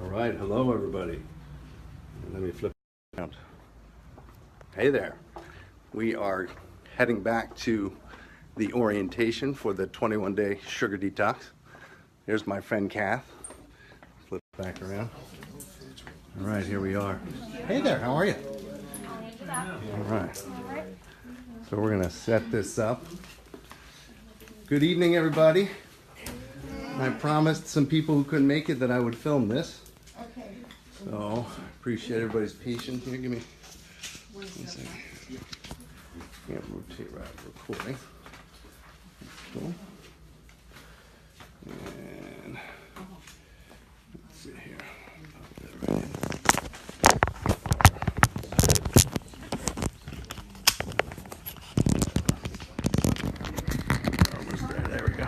All right, hello everybody. Let me flip around. Hey there. We are heading back to the orientation for the 21-day Sugar Detox. Here's my friend Kath. Flip back around. All right, here we are. Hey there, how are you? All right. So we're gonna set this up. Good evening, everybody. I promised some people who couldn't make it that I would film this. So, appreciate everybody's patience. Here, give me 1 second. Can't rotate right recording. Cool. And let's see here. Pop that right in. Almost there. There we go.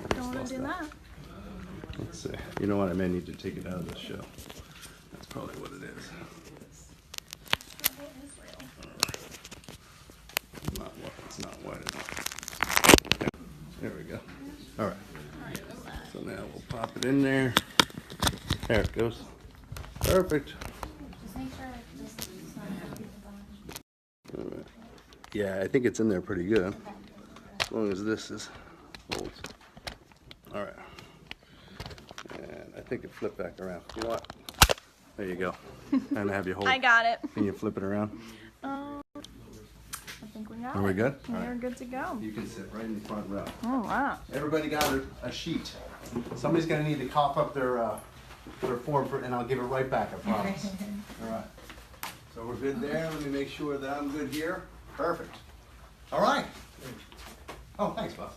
Don't want to do that. Let's see. You know what? I may need to take it out of the show. That's probably what it is. It's not wide enough. Okay. There we go. All right. So now we'll pop it in there. There it goes. Perfect. All right. Yeah, I think it's in there pretty good. As long as this is holds. All right. And I think it flipped back around. You know what? There you go. And have you hold. I got it. Can you flip it around? I think we got it. Are we good? We're good to go. You can sit right in the front row. Oh, wow. Everybody got a sheet. Somebody's going to need to cough up their form, and I'll give it right back, I promise. All right. So we're good there. Let me make sure that I'm good here. Perfect. All right. Oh, thanks, Bob.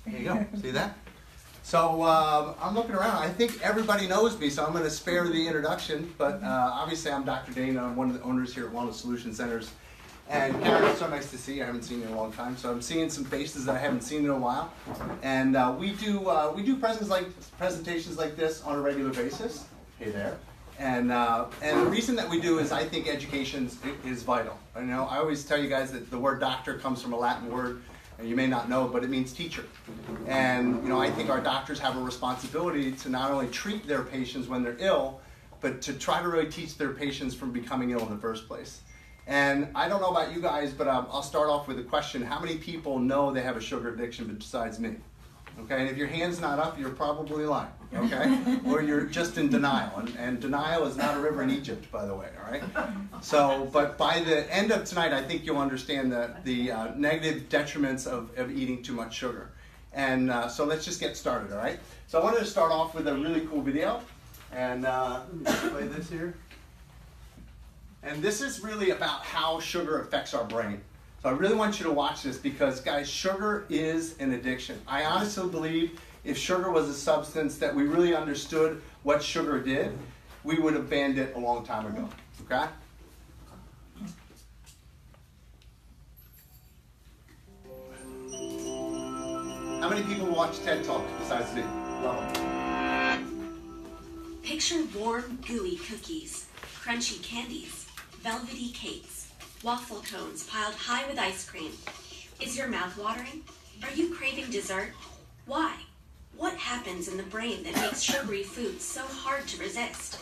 There you go. See that? So I'm looking around. I think everybody knows me, so I'm going to spare the introduction. But obviously, I'm Dr. Dana. I'm one of the owners here at Wellness Solution Centers. And Karen, it's so nice to see you. I haven't seen you in a long time, so I'm seeing some faces that I haven't seen in a while. And we do presentations like this on a regular basis. Hey there. And the reason that we do is I think education is vital. You know, I always tell you guys that the word doctor comes from a Latin word, and you may not know, but it means teacher. And you know, I think our doctors have a responsibility to not only treat their patients when they're ill, but to try to really teach their patients from becoming ill in the first place. And I don't know about you guys, but I'll start off with a question. How many people know they have a sugar addiction besides me? Okay, and if your hand's not up, you're probably lying, okay? Or you're just in denial. And denial is not a river in Egypt, by the way, all right? So, but by the end of tonight, I think you'll understand the negative detriments of eating too much sugar. And so let's just get started, all right? So I wanted to start off with a really cool video. And let me play this here. And this is really about how sugar affects our brain. So I really want you to watch this because, guys, sugar is an addiction. I honestly believe if sugar was a substance that we really understood what sugar did, we would have banned it a long time ago, okay? How many people watch TED Talks besides me? Love them. Picture warm, gooey cookies, crunchy candies, velvety cakes, waffle cones piled high with ice cream. Is your mouth watering? Are you craving dessert? Why? What happens in the brain that makes sugary foods so hard to resist?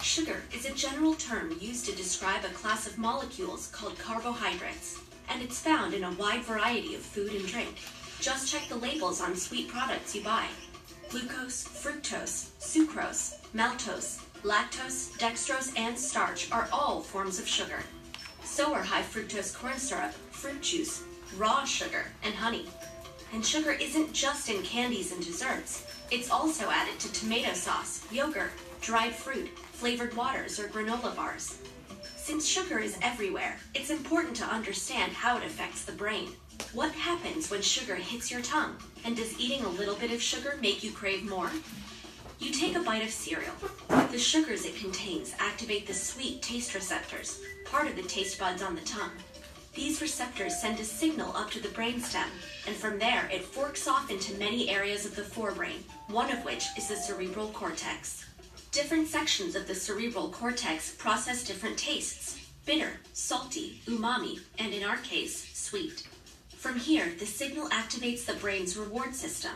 Sugar is a general term used to describe a class of molecules called carbohydrates, and it's found in a wide variety of food and drink. Just check the labels on sweet products you buy. Glucose, fructose, sucrose, maltose, lactose, dextrose, and starch are all forms of sugar. So are high fructose corn syrup, fruit juice, raw sugar, and honey. And sugar isn't just in candies and desserts. It's also added to tomato sauce, yogurt, dried fruit, flavored waters, or granola bars. Since sugar is everywhere, it's important to understand how it affects the brain. What happens when sugar hits your tongue? And does eating a little bit of sugar make you crave more? You take a bite of cereal. The sugars it contains activate the sweet taste receptors, part of the taste buds on the tongue. These receptors send a signal up to the brainstem, and from there it forks off into many areas of the forebrain, one of which is the cerebral cortex. Different sections of the cerebral cortex process different tastes: bitter, salty, umami, and in our case, sweet. From here, the signal activates the brain's reward system.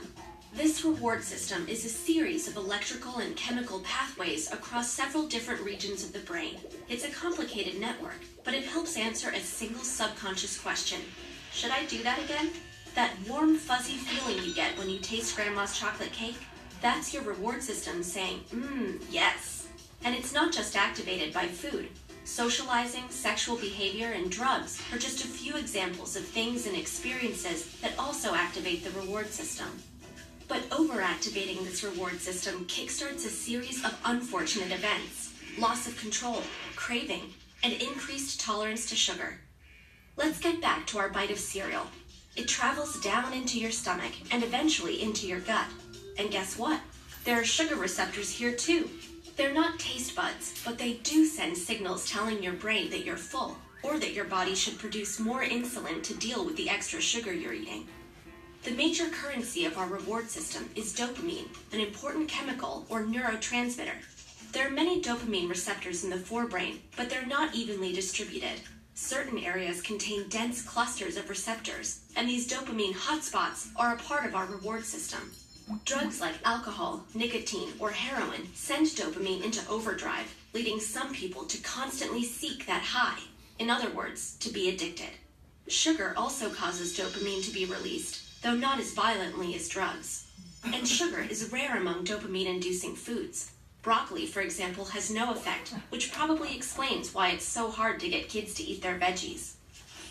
This reward system is a series of electrical and chemical pathways across several different regions of the brain. It's a complicated network, but it helps answer a single subconscious question. Should I do that again? That warm, fuzzy feeling you get when you taste Grandma's chocolate cake? That's your reward system saying, yes. And it's not just activated by food. Socializing, sexual behavior, and drugs are just a few examples of things and experiences that also activate the reward system. But overactivating this reward system kickstarts a series of unfortunate events: loss of control, craving, and increased tolerance to sugar. Let's get back to our bite of cereal. It travels down into your stomach and eventually into your gut. And guess what? There are sugar receptors here too. They're not taste buds, but they do send signals telling your brain that you're full, or that your body should produce more insulin to deal with the extra sugar you're eating. The major currency of our reward system is dopamine, an important chemical or neurotransmitter. There are many dopamine receptors in the forebrain, but they're not evenly distributed. Certain areas contain dense clusters of receptors, and these dopamine hotspots are a part of our reward system. Drugs like alcohol, nicotine, or heroin send dopamine into overdrive, leading some people to constantly seek that high. In other words, to be addicted. Sugar also causes dopamine to be released, though not as violently as drugs. And sugar is rare among dopamine-inducing foods. Broccoli, for example, has no effect, which probably explains why it's so hard to get kids to eat their veggies.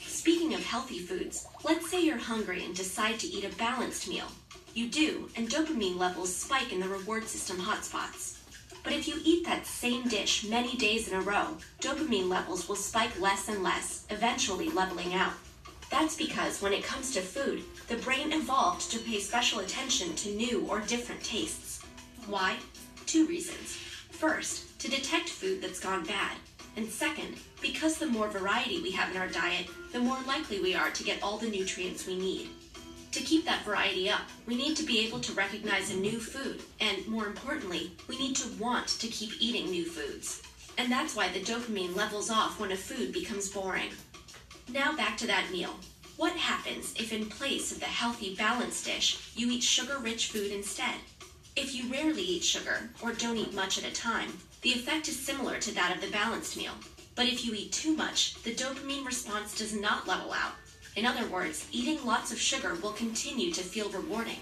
Speaking of healthy foods, let's say you're hungry and decide to eat a balanced meal. You do, and dopamine levels spike in the reward system hotspots. But if you eat that same dish many days in a row, dopamine levels will spike less and less, eventually leveling out. That's because when it comes to food, the brain evolved to pay special attention to new or different tastes. Why? 2 reasons. First, to detect food that's gone bad. And second, because the more variety we have in our diet, the more likely we are to get all the nutrients we need. To keep that variety up, we need to be able to recognize a new food, and more importantly, we need to want to keep eating new foods. And that's why the dopamine levels off when a food becomes boring. Now back to that meal. What happens if in place of the healthy, balanced dish, you eat sugar-rich food instead? If you rarely eat sugar, or don't eat much at a time, the effect is similar to that of the balanced meal. But if you eat too much, the dopamine response does not level out. In other words, eating lots of sugar will continue to feel rewarding.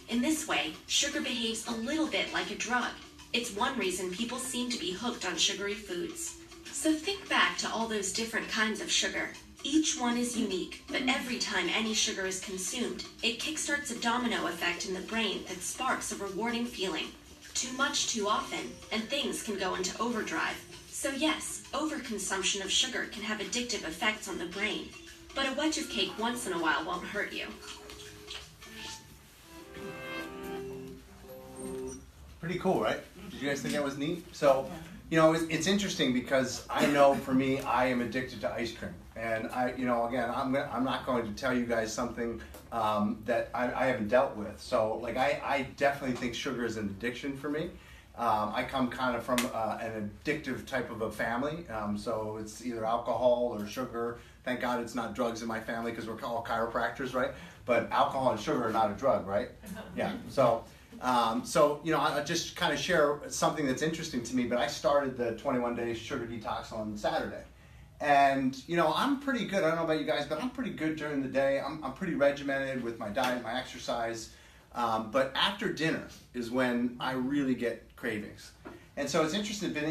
In this way, sugar behaves a little bit like a drug. It's one reason people seem to be hooked on sugary foods. So think back to all those different kinds of sugar. Each one is unique, but every time any sugar is consumed, it kickstarts a domino effect in the brain that sparks a rewarding feeling. Too much too often, and things can go into overdrive. So yes, overconsumption of sugar can have addictive effects on the brain. But a wedge of cake once in a while won't hurt you. Pretty cool, right? Did you guys think that was neat? So, you know, it's interesting because I know for me, I am addicted to ice cream. And again, I'm not going to tell you guys something that I haven't dealt with. So, like, I definitely think sugar is an addiction for me. I come kind of from an addictive type of a family. So it's either alcohol or sugar. Thank God it's not drugs in my family because we're all chiropractors, right? But alcohol and sugar are not a drug, right? Yeah. So I'll just kind of share something that's interesting to me. But I started the 21-day Sugar Detox on Saturday. And, I'm pretty good. I don't know about you guys, but I'm pretty good during the day. I'm pretty regimented with my diet, my exercise. But after dinner is when I really get cravings. And so it's been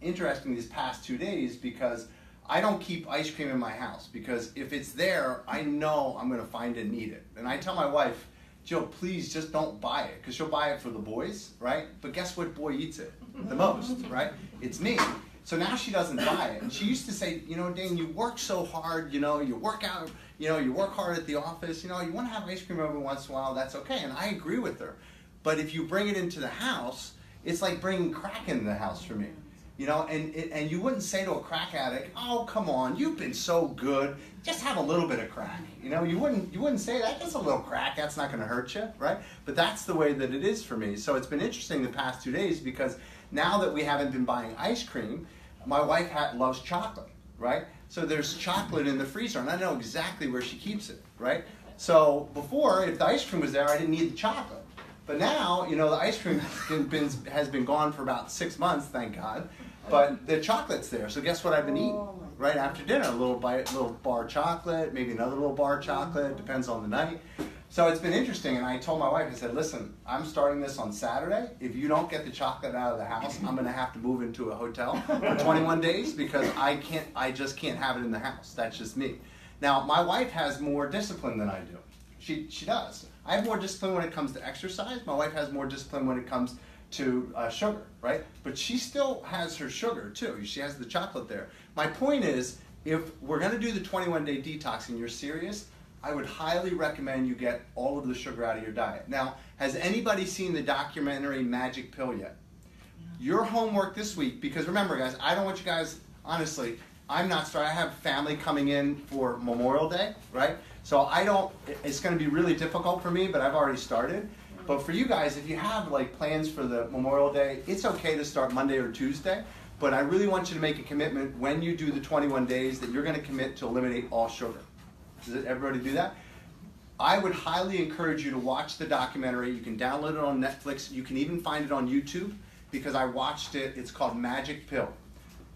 interesting these past 2 days because I don't keep ice cream in my house because if it's there, I know I'm going to find it and eat it. And I tell my wife, Jill, please just don't buy it because she'll buy it for the boys, right? But guess what boy eats it the most, right? It's me. So now she doesn't buy it. And she used to say, Dane, you work so hard, you work out, you work hard at the office, you want to have ice cream every once in a while, that's okay. And I agree with her. But if you bring it into the house, it's like bringing crack into the house for me. And you wouldn't say to a crack addict, oh, come on, you've been so good, just have a little bit of crack. You wouldn't say that, just a little crack, that's not going to hurt you, right? But that's the way that it is for me. So it's been interesting the past 2 days because now that we haven't been buying ice cream, my wife loves chocolate, right? So there's chocolate in the freezer, and I know exactly where she keeps it, right? So before, if the ice cream was there, I didn't need the chocolate. But now, you know, the ice cream has been gone for about 6 months, thank God. But the chocolate's there. So guess what I've been eating? Right after dinner, a little bar of chocolate, maybe another little bar of chocolate, depends on the night. So it's been interesting, and I told my wife, I said, listen, I'm starting this on Saturday. If you don't get the chocolate out of the house, I'm going to have to move into a hotel for 21 days because I just can't have it in the house. That's just me. Now, my wife has more discipline than I do. She does. I have more discipline when it comes to exercise. My wife has more discipline when it comes to sugar, right? But she still has her sugar too. She has the chocolate there. My point is, if we're going to do the 21-day detox and you're serious, I would highly recommend you get all of the sugar out of your diet. Now, has anybody seen the documentary Magic Pill yet? Your homework this week, because remember guys, I don't want you guys, honestly, I'm not starting. I have family coming in for Memorial Day, right? So it's going to be really difficult for me, but I've already started. But for you guys, if you have like plans for the Memorial Day, it's okay to start Monday or Tuesday. But I really want you to make a commitment when you do the 21 days that you're going to commit to eliminate all sugar. Does everybody do that? I would highly encourage you to watch the documentary. You can download it on Netflix. You can even find it on YouTube because I watched it. It's called Magic Pill.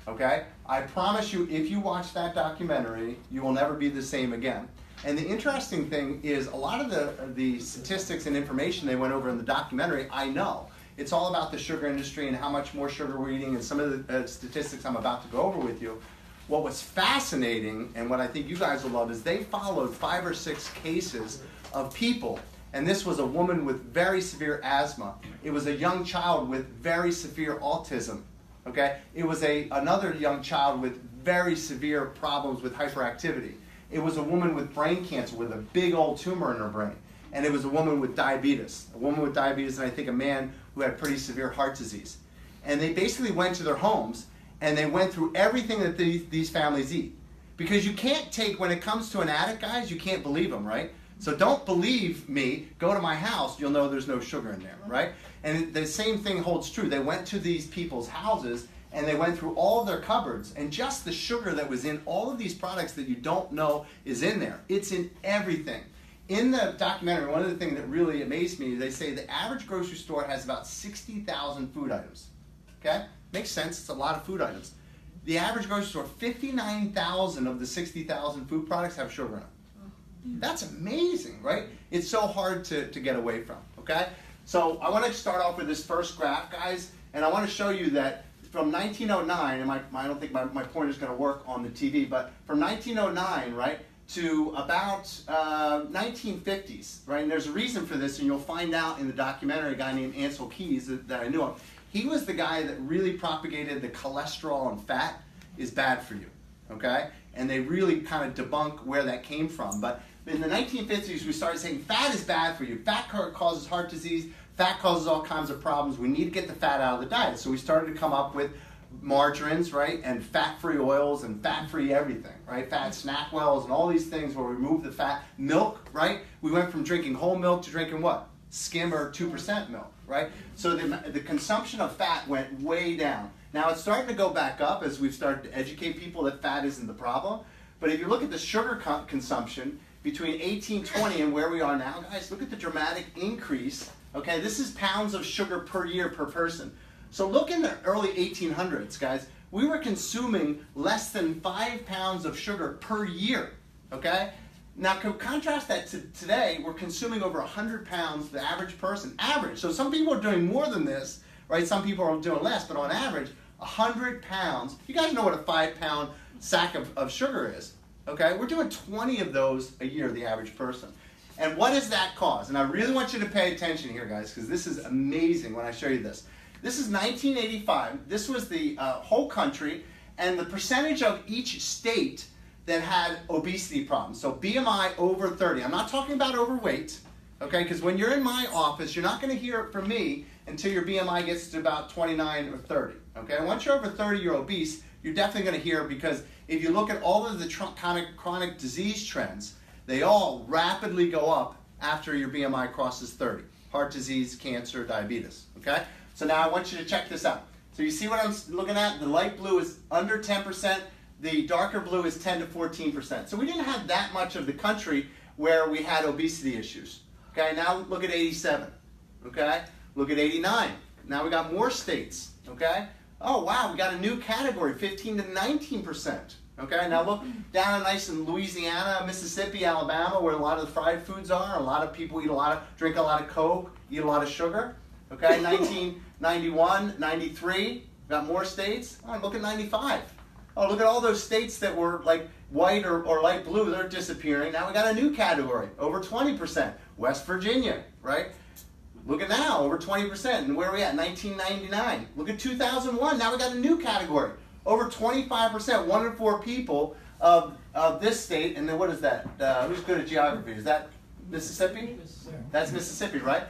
Okay? I promise you, if you watch that documentary, you will never be the same again. And the interesting thing is a lot of the statistics and information they went over in the documentary, I know. It's all about the sugar industry and how much more sugar we're eating and some of the statistics I'm about to go over with you. What was fascinating, and what I think you guys will love, is they followed 5 or 6 cases of people. And this was a woman with very severe asthma. It was a young child with very severe autism. Okay? It was another young child with very severe problems with hyperactivity. It was a woman with brain cancer with a big old tumor in her brain. And it was a woman with diabetes. A woman with diabetes, and I think a man who had pretty severe heart disease. And they basically went to their homes and they went through everything that these families eat. Because you can't take, when it comes to an addict, guys, you can't believe them, right? So don't believe me, go to my house, you'll know there's no sugar in there, right? And the same thing holds true. They went to these people's houses and they went through all of their cupboards, and just the sugar that was in all of these products that you don't know is in there. It's in everything. In the documentary, one of the things that really amazed me is they say the average grocery store has about 60,000 food items. Okay? Makes sense, it's a lot of food items. The average grocery store, 59,000 of the 60,000 food products have sugar in them. That's amazing, right? It's so hard to get away from, okay? So I want to start off with this first graph, guys, and I want to show you that from 1909, and I don't think my pointer is going to work on the TV, but from 1909, right, to about 1950s, right, and there's a reason for this, and you'll find out in the documentary, a guy named Ansel Keys that I knew of. He was the guy that really propagated the cholesterol and fat is bad for you, okay? And they really kind of debunk where that came from. But in the 1950s, we started saying fat is bad for you. Fat causes heart disease. Fat causes all kinds of problems. We need to get the fat out of the diet. So we started to come up with margarines, right, and fat-free oils and fat-free everything, right? Fat snack wells and all these things where we remove the fat. Milk, right? We went from drinking whole milk to drinking what? Skim or 2% milk, right? So the consumption of fat went way down. Now it's starting to go back up as we've started to educate people that fat isn't the problem. But if you look at the sugar consumption between 1820 and where we are now, guys, look at the dramatic increase. Okay, this is pounds of sugar per year per person. So look in the early 1800s, guys, we were consuming less than 5 pounds of sugar per year, okay? Now contrast that to today, we're consuming over 100 pounds, the average person, average. So some people are doing more than this, right? Some people are doing less, but on average, 100 pounds. You guys know what a 5-pound sack of sugar is, okay? We're doing 20 of those a year, the average person. And what does that cause? And I really want you to pay attention here, guys, because this is amazing when I show you this. This is 1985. This was the whole country, and the percentage of each state that had obesity problems. So BMI over 30. I'm not talking about overweight, okay? Because when you're in my office, you're not going to hear it from me until your BMI gets to about 29 or 30, okay? Once you're over 30, you're obese, you're definitely going to hear it, because if you look at all of the chronic disease trends, they all rapidly go up after your BMI crosses 30. Heart disease, cancer, diabetes, okay? So now I want you to check this out. So you see what I'm looking at? The light blue is under 10%. The darker blue is 10 to 14%. So we didn't have that much of the country where we had obesity issues. Okay, now look at 87. okay? Look at 89. Now we got more states, okay? Oh, wow, we got a new category, 15 to 19%, okay? Now look down nice in Louisiana, Mississippi, Alabama, where a lot of the fried foods are. A lot of people drink a lot of Coke, eat a lot of sugar, okay? 1991, 93, got more states. Oh, look at 95. Oh, look at all those states that were like white or light blue, they're disappearing. Now we got a new category, over 20%. West Virginia, right? Look at now, over 20%. And where are we at? 1999. Look at 2001. Now we got a new category, over 25%. 1 in 4 people of this state. And then what is that? Who's good at geography? Is that Mississippi? That's Mississippi, right?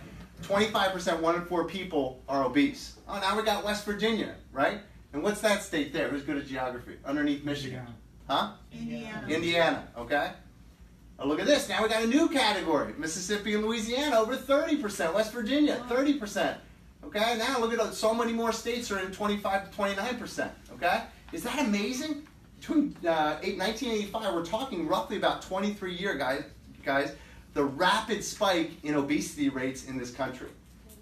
25%, 1 in 4 people are obese. Oh, now we got West Virginia, right? And what's that state there? Who's good at geography? Underneath Michigan. Huh? Indiana. Indiana, okay? Oh, look at this. Now we got a new category. Mississippi and Louisiana, over 30%. West Virginia, 30%. Okay? Now look at so many more states are in 25 to 29%. Okay? Is that amazing? Between 1985, we're talking roughly about 23 years, guys, the rapid spike in obesity rates in this country.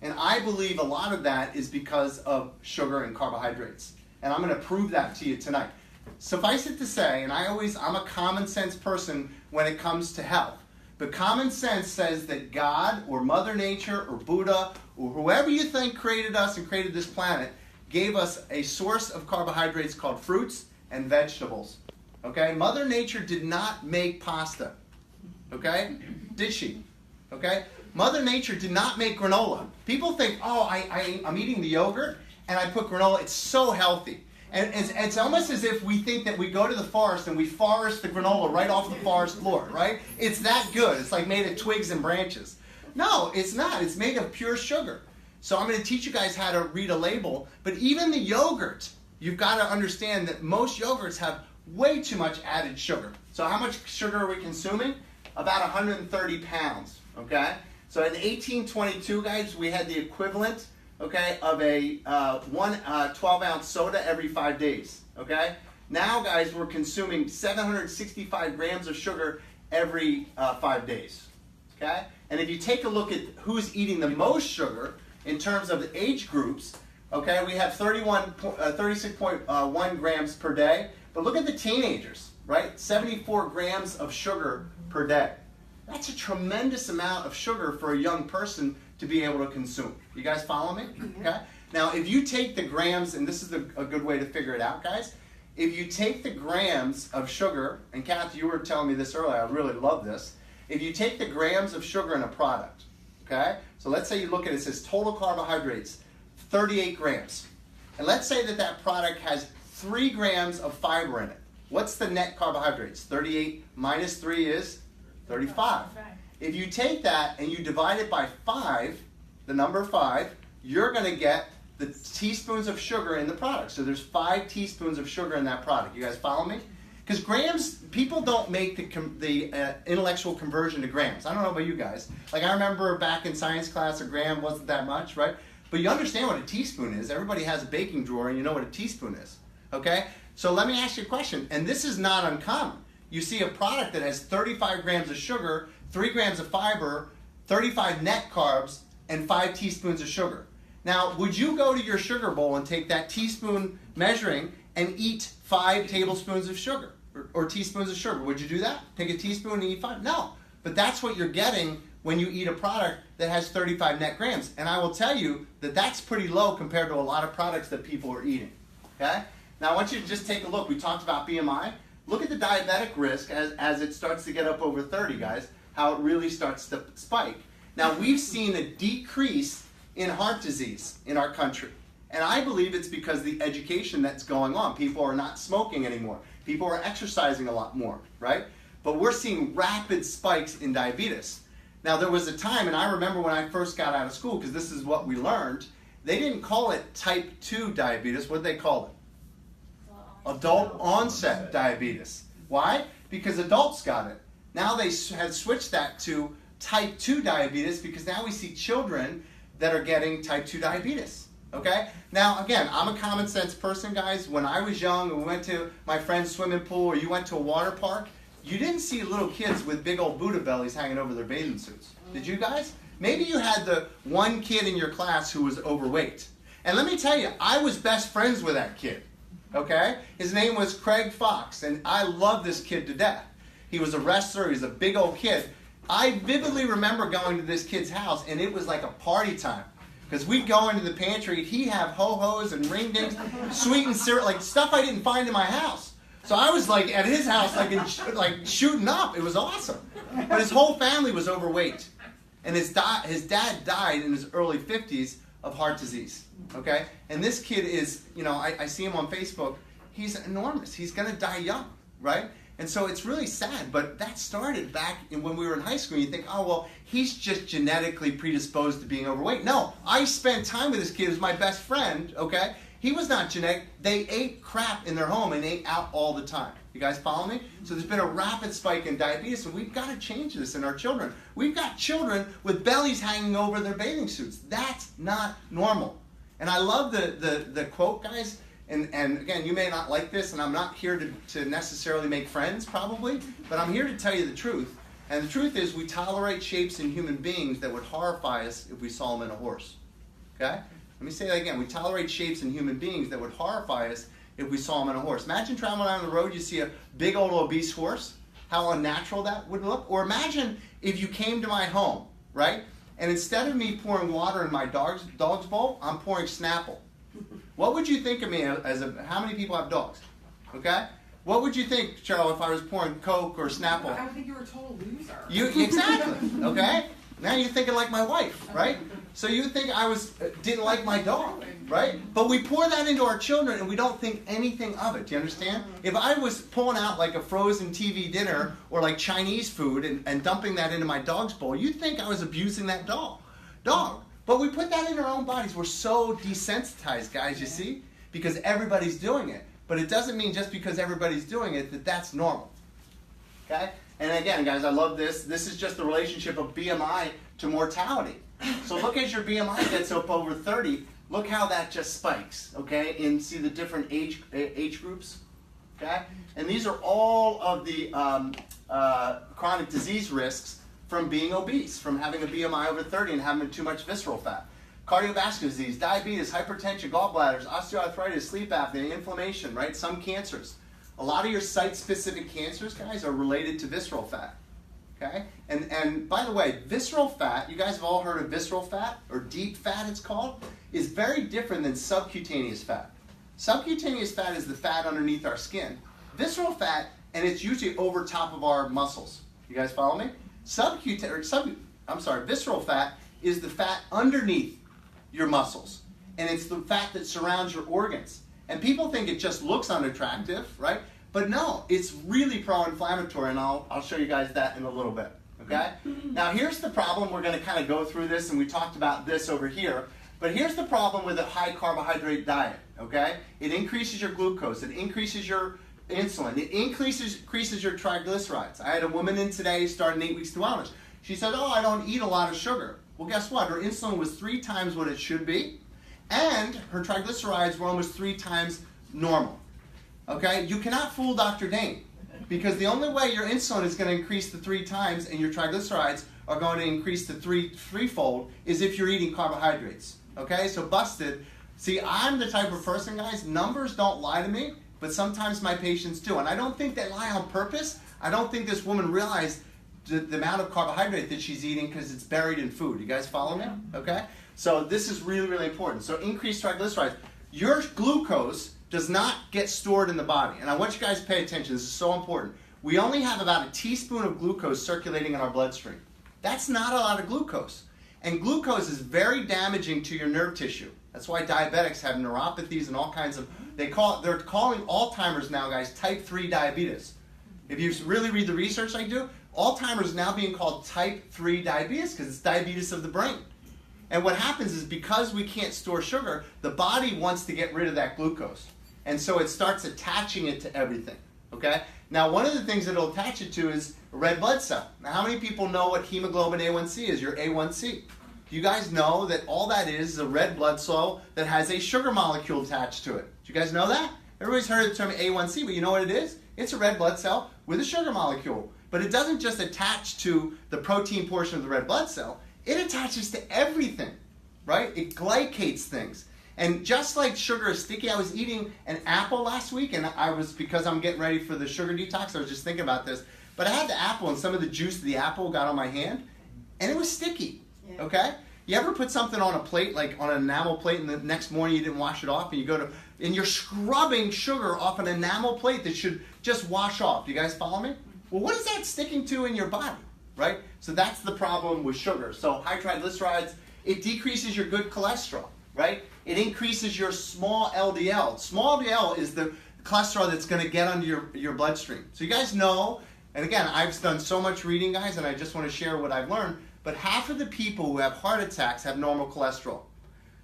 And I believe a lot of that is because of sugar and carbohydrates. And I'm going to prove that to you tonight. Suffice it to say, and I'm a common sense person when it comes to health, but common sense says that God or Mother Nature or Buddha or whoever you think created us and created this planet gave us a source of carbohydrates called fruits and vegetables. Okay? Mother Nature did not make pasta. Okay? Did she? Okay? Mother Nature did not make granola. People think, oh, I'm eating the yogurt and I put granola. It's so healthy. And it's almost as if we think that we go to the forest and we forest the granola right off the forest floor, right? It's that good. It's like made of twigs and branches. No, it's not. It's made of pure sugar. So I'm going to teach you guys how to read a label. But even the yogurt, you've got to understand that most yogurts have way too much added sugar. So how much sugar are we consuming? About 130 pounds, okay? So in 1822, guys, we had the equivalent, okay, of a 12-ounce soda every 5 days, okay? Now, guys, we're consuming 765 grams of sugar every 5 days, okay? And if you take a look at who's eating the most sugar in terms of the age groups, okay, we have 36.1 grams per day. But look at the teenagers, right? 74 grams of sugar per day. That's a tremendous amount of sugar for a young person to be able to consume. You guys follow me? Okay. Now, if you take the grams, and this is a good way to figure it out, guys. If you take the grams of sugar, and Kathy, you were telling me this earlier, I really love this. If you take the grams of sugar in a product, okay? So let's say you look at it, it says total carbohydrates, 38 grams. And let's say that that product has 3 grams of fiber in it. What's the net carbohydrates? 38 minus 3 is 35. If you take that and you divide it by 5, the number 5, you're going to get the teaspoons of sugar in the product. So there's 5 teaspoons of sugar in that product. You guys follow me? Because grams, people don't make the intellectual conversion to grams. I don't know about you guys. Like I remember back in science class, a gram wasn't that much, right? But you understand what a teaspoon is. Everybody has a baking drawer and you know what a teaspoon is. Okay? So let me ask you a question, and this is not uncommon. You see a product that has 35 grams of sugar, 3 grams of fiber, 35 net carbs, and 5 teaspoons of sugar. Now, would you go to your sugar bowl and take that teaspoon measuring and eat 5 tablespoons of sugar or teaspoons of sugar? Would you do that? Take a teaspoon and eat 5? No. But that's what you're getting when you eat a product that has 35 net grams. And I will tell you that that's pretty low compared to a lot of products that people are eating. Okay? Now, I want you to just take a look. We talked about BMI. Look at the diabetic risk as it starts to get up over 30, guys, how it really starts to spike. Now, we've seen a decrease in heart disease in our country. And I believe it's because of the education that's going on. People are not smoking anymore. People are exercising a lot more, right? But we're seeing rapid spikes in diabetes. Now, there was a time, and I remember when I first got out of school, because this is what we learned, they didn't call it type 2 diabetes. What did they call it? Adult onset diabetes. Why? Because adults got it. Now they had switched that to type 2 diabetes because now we see children that are getting type 2 diabetes. Okay? Now, again, I'm a common sense person, guys. When I was young and we went to my friend's swimming pool or you went to a water park, you didn't see little kids with big old Buddha bellies hanging over their bathing suits. Did you guys? Maybe you had the one kid in your class who was overweight. And let me tell you, I was best friends with that kid. Okay? His name was Craig Fox, and I loved this kid to death. He was a wrestler, he was a big old kid. I vividly remember going to this kid's house, and it was like a party time. Because we'd go into the pantry, he'd have ho-hos and ring-dings, sweet and syrup, like stuff I didn't find in my house. So I was like at his house, like shooting up. It was awesome. But his whole family was overweight. And his dad died in his early 50s of heart disease. Okay? And this kid is, you know, I see him on Facebook. He's enormous. He's going to die young, right? And so it's really sad, but that started back when we were in high school. You think, oh, well, he's just genetically predisposed to being overweight. No, I spent time with this kid. He was my best friend, okay? He was not genetic. They ate crap in their home and ate out all the time. You guys follow me? So there's been a rapid spike in diabetes, and we've got to change this in our children. We've got children with bellies hanging over their bathing suits. That's not normal. And I love the quote, guys. And again, you may not like this, and I'm not here to necessarily make friends, probably, but I'm here to tell you the truth. And the truth is, we tolerate shapes in human beings that would horrify us if we saw them in a horse. Okay? Let me say that again. We tolerate shapes in human beings that would horrify us if we saw them in a horse. Imagine traveling down the road, you see a big old obese horse, how unnatural that would look. Or imagine if you came to my home, right? And instead of me pouring water in my dog's bowl, I'm pouring Snapple. What would you think of me how many people have dogs? Okay? What would you think, Cheryl, if I was pouring Coke or Snapple? I would think you were a total loser. Exactly, okay? Now you're thinking like my wife, right? So you think I didn't like my dog, right? But we pour that into our children and we don't think anything of it. Do you understand? If I was pulling out like a frozen TV dinner or like Chinese food and dumping that into my dog's bowl, you'd think I was abusing that dog. But we put that in our own bodies. We're so desensitized, guys, you see? Because everybody's doing it. But it doesn't mean just because everybody's doing it that that's normal. Okay? And again, guys, I love this. This is just the relationship of BMI to mortality. So look as your BMI gets up over 30, look how that just spikes, okay? And see the different age groups, okay? And these are all of the chronic disease risks from being obese, from having a BMI over 30 and having too much visceral fat. Cardiovascular disease, diabetes, hypertension, gallbladders, osteoarthritis, sleep apnea, inflammation, right? Some cancers. A lot of your site-specific cancers, guys, are related to visceral fat. Okay? And by the way, visceral fat, you guys have all heard of visceral fat, or deep fat it's called, is very different than subcutaneous fat. Subcutaneous fat is the fat underneath our skin. Visceral fat, and it's usually over top of our muscles. You guys follow me? Visceral fat is the fat underneath your muscles. And it's the fat that surrounds your organs. And people think it just looks unattractive, right? But no, it's really pro-inflammatory, and I'll show you guys that in a little bit, okay? Now here's the problem. We're going to kind of go through this, and we talked about this over here. But here's the problem with a high carbohydrate diet, okay? It increases your glucose. It increases your insulin. It increases your triglycerides. I had a woman in today starting 8 weeks to wellness. She said, oh, I don't eat a lot of sugar. Well, guess what? Her insulin was 3 times what it should be, and her triglycerides were almost 3 times normal. Okay? You cannot fool Dr. Dane, because the only way your insulin is going to increase to 3 times and your triglycerides are going to increase to threefold is if you're eating carbohydrates. Okay? So busted. See, I'm the type of person, guys, numbers don't lie to me, but sometimes my patients do. And I don't think they lie on purpose. I don't think this woman realized the amount of carbohydrate that she's eating because it's buried in food. You guys follow me? Okay? So this is really, really important. So increased triglycerides. Your glucose does not get stored in the body. And I want you guys to pay attention. This is so important. We only have about a teaspoon of glucose circulating in our bloodstream. That's not a lot of glucose. And glucose is very damaging to your nerve tissue. That's why diabetics have neuropathies and all kinds of, they're calling Alzheimer's now, guys, type 3 diabetes. If you really read the research I do, Alzheimer's is now being called type 3 diabetes because it's diabetes of the brain. And what happens is because we can't store sugar, the body wants to get rid of that glucose. And so it starts attaching it to everything, okay? Now, one of the things that it'll attach it to is a red blood cell. Now, how many people know what hemoglobin A1C is, your A1C? Do you guys know that all that is a red blood cell that has a sugar molecule attached to it? Do you guys know that? Everybody's heard the term A1C, but you know what it is? It's a red blood cell with a sugar molecule. But it doesn't just attach to the protein portion of the red blood cell. It attaches to everything, right? It glycates things. And just like sugar is sticky, I was eating an apple last week, and because I'm getting ready for the sugar detox, I was just thinking about this. But I had the apple, and some of the juice of the apple got on my hand, and it was sticky, okay? You ever put something on a plate, like on an enamel plate, and the next morning you didn't wash it off, and and you're scrubbing sugar off an enamel plate that should just wash off. You guys follow me? Well, what is that sticking to in your body, right? So that's the problem with sugar. So high triglycerides, it decreases your good cholesterol, right? It increases your small LDL. Small LDL is the cholesterol that's going to get under your bloodstream. So you guys know, and again, I've done so much reading, guys, and I just want to share what I've learned, but half of the people who have heart attacks have normal cholesterol.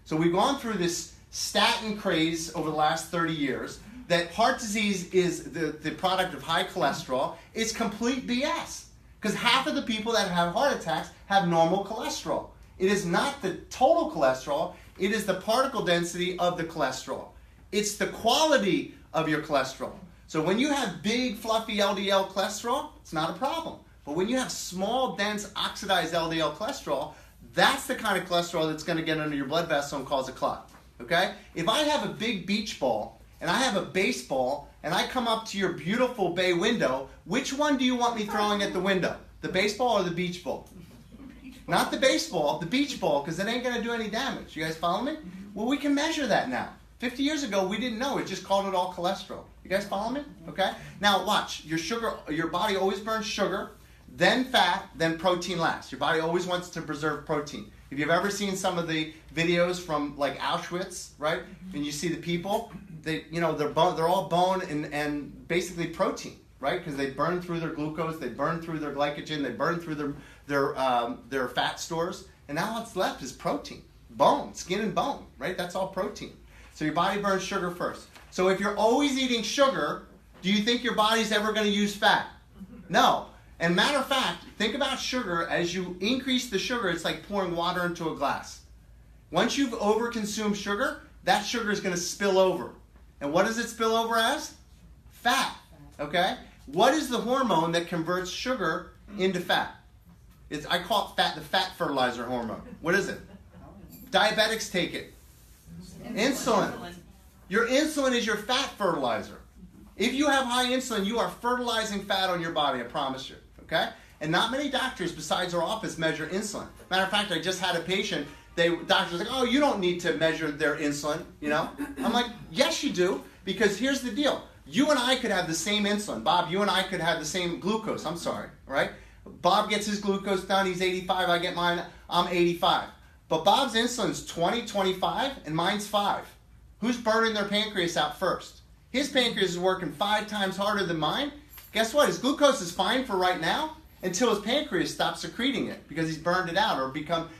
So we've gone through this statin craze over the last 30 years, that heart disease is the product of high cholesterol. It's complete BS, because half of the people that have heart attacks have normal cholesterol. It is not the total cholesterol, it is the particle density of the cholesterol. It's the quality of your cholesterol. So when you have big, fluffy LDL cholesterol, it's not a problem. But when you have small, dense, oxidized LDL cholesterol, that's the kind of cholesterol that's going to get under your blood vessel and cause a clot. Okay? If I have a big beach ball, and I have a baseball, and I come up to your beautiful bay window, which one do you want me throwing at the window? The baseball or the beach ball? Not the baseball, the beach ball, because it ain't going to do any damage. You guys follow me? Well, we can measure that now. 50 years ago, we didn't know. It just called it all cholesterol. You guys follow me? Okay? Now, watch. Your body always burns sugar, then fat, then protein last. Your body always wants to preserve protein. If you've ever seen some of the videos from like Auschwitz, right? And you see the people, they're all bone and basically protein, right? Because they burn through their glucose, they burn through their glycogen, they burn through their fat stores, and now what's left is protein, bone, skin and bone, right? That's all protein. So your body burns sugar first. So if you're always eating sugar, do you think your body's ever going to use fat? No. And matter of fact, think about sugar. As you increase the sugar, it's like pouring water into a glass. Once you've overconsumed sugar, that sugar is going to spill over. And what does it spill over as? Fat. Okay? What is the hormone that converts sugar into fat? I call it the fat fertilizer hormone. What is it? Diabetics take it. Insulin. Your insulin is your fat fertilizer. If you have high insulin, you are fertilizing fat on your body, I promise you. Okay? And not many doctors besides our office measure insulin. Matter of fact, I just had a patient, doctor's like, oh, you don't need to measure their insulin, you know? I'm like, yes, you do, because here's the deal. You and I could have the same insulin. Bob, you and I could have the same glucose. I'm sorry, right? Bob gets his glucose down, he's 85, I get mine, I'm 85. But Bob's insulin's 20, 25, and mine's 5. Who's burning their pancreas out first? His pancreas is working 5 times harder than mine. Guess what? His glucose is fine for right now until his pancreas stops secreting it because he's burned it out or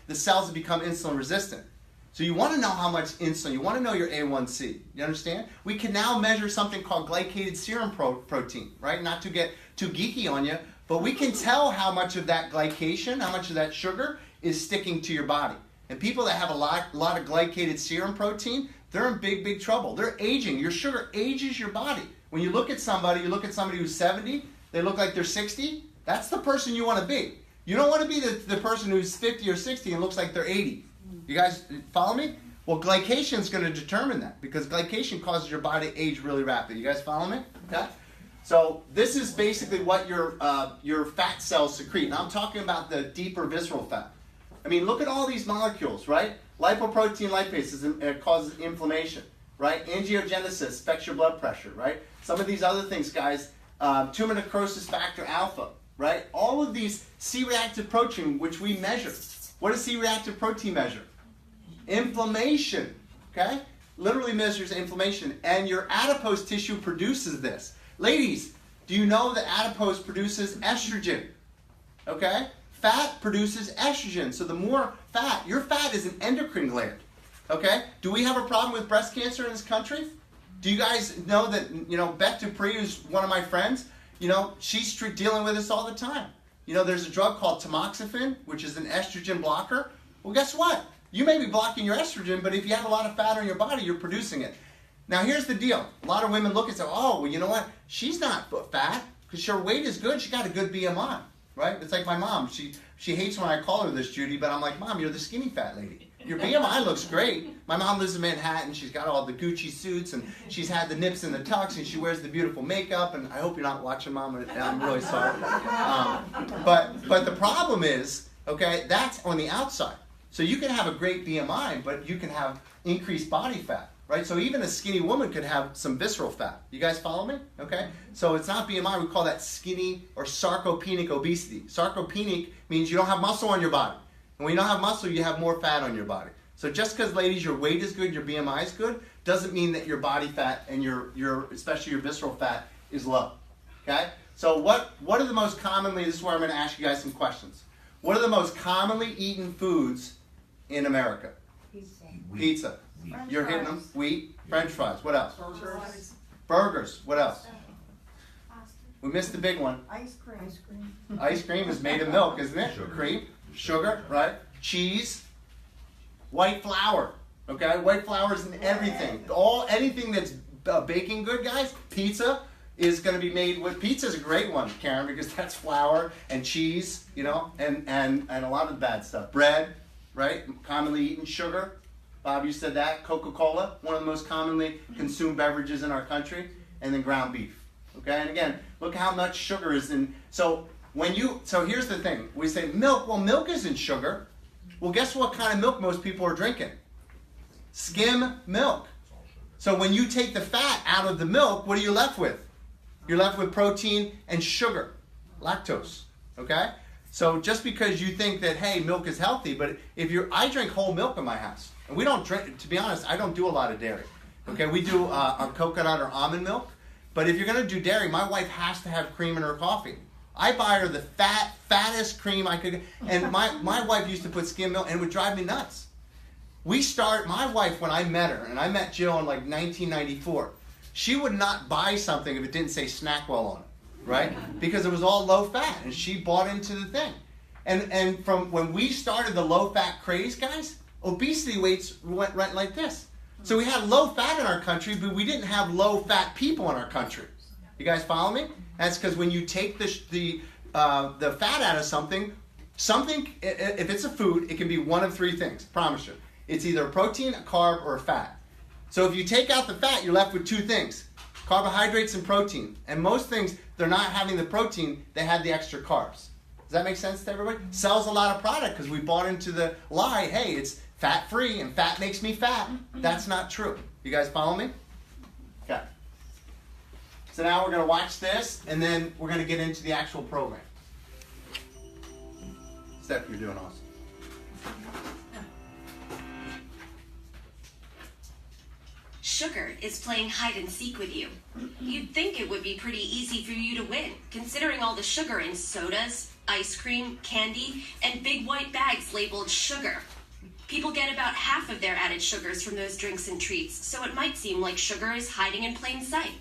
the cells have become insulin resistant. So you want to know how much insulin, you want to know your A1C. You understand? We can now measure something called glycated serum protein, right? Not to get too geeky on you, but we can tell how much of that glycation, how much of that sugar is sticking to your body. And people that have a lot of glycated serum protein, they're in big, big trouble. They're aging. Your sugar ages your body. When you look at somebody who's 70, they look like they're 60, that's the person you want to be. You don't want to be the person who's 50 or 60 and looks like they're 80. You guys follow me? Well, glycation is going to determine that because glycation causes your body to age really rapidly. You guys follow me? Okay? So this is basically what your fat cells secrete. Now I'm talking about the deeper visceral fat. I mean, look at all these molecules, right? Lipoprotein lipase causes inflammation, right? Angiogenesis affects your blood pressure, right? Some of these other things, guys, tumor necrosis factor alpha, right? All of these C-reactive protein, which we measure. What does C-reactive protein measure? Inflammation, okay? Literally measures inflammation. And your adipose tissue produces this. Ladies, do you know that adipose produces estrogen? Okay? Fat produces estrogen. So the more fat, your fat is an endocrine gland. Okay? Do we have a problem with breast cancer in this country? Do you guys know that, Beth Dupree, who's one of my friends, she's dealing with this all the time. There's a drug called tamoxifen, which is an estrogen blocker. Well, guess what? You may be blocking your estrogen, but if you have a lot of fat on your body, you're producing it. Now, here's the deal. A lot of women look and say, oh, well, you know what? She's not fat because her weight is good. She got a good BMI, right? It's like my mom. She hates when I call her this, Judy, but I'm like, Mom, you're the skinny fat lady. Your BMI looks great. My mom lives in Manhattan. She's got all the Gucci suits, and she's had the nips and the tucks, and she wears the beautiful makeup. And I hope you're not watching, Mom. I'm really sorry. But the problem is, okay, that's on the outside. So you can have a great BMI, but you can have increased body fat, right? So even a skinny woman could have some visceral fat. You guys follow me? Okay? So it's not BMI. We call that skinny or sarcopenic obesity. Sarcopenic means you don't have muscle on your body. And when you don't have muscle, you have more fat on your body. So just because, ladies, your weight is good, your BMI is good, doesn't mean that your body fat and your especially your visceral fat is low. Okay? So what are the most commonly, this is where I'm going to ask you guys some questions. What are the most commonly eaten foods in America? Pizza. You're hitting them. Wheat. French fries. What else? Burgers. What else? We missed the big one. Ice cream. Ice cream is made of milk, isn't it? Cream. Sugar, right? Cheese. White flour. Okay? White flour is in everything. Anything that's baking good, guys. Pizza is going to be made with, pizza's a great one, Karen, because that's flour and cheese, you know, and a lot of the bad stuff. Bread, right? Commonly eaten. Sugar. Bob, you said that. Coca-Cola, one of the most commonly consumed beverages in our country. And then ground beef. Okay? And again, look how much sugar is in. So here's the thing. We say milk. Well, milk isn't sugar. Well, guess what kind of milk most people are drinking? Skim milk. So when you take the fat out of the milk, what are you left with? You're left with protein and sugar, lactose. Okay? So just because you think that, hey, milk is healthy, but I drink whole milk in my house. And we don't drink, to be honest, I don't do a lot of dairy. Okay, we do our coconut or almond milk. But if you're going to do dairy, my wife has to have cream in her coffee. I buy her the fattest cream I could. And my wife used to put skim milk, and it would drive me nuts. My wife, when I met her, and I met Jill in like 1994, she would not buy something if it didn't say Snackwell on it, right? Because it was all low fat, and she bought into the thing. And from when we started the low fat craze, guys, obesity weights went right like this. So we had low fat in our country, but we didn't have low fat people in our country. You guys follow me? That's because when you take the fat out of something, if it's a food, it can be one of three things. Promise you. It's either a protein, a carb, or a fat. So if you take out the fat, you're left with two things: carbohydrates and protein. And most things, they're not having the protein; they have the extra carbs. Does that make sense to everybody? Sells a lot of product because we bought into the lie. Hey, it's fat-free, and fat makes me fat. That's not true. You guys follow me? Okay. So now we're going to watch this, and then we're going to get into the actual program. Steph, you're doing awesome. Sugar is playing hide and seek with you. You'd think it would be pretty easy for you to win, considering all the sugar in sodas, ice cream, candy, and big white bags labeled sugar. People get about half of their added sugars from those drinks and treats, so it might seem like sugar is hiding in plain sight.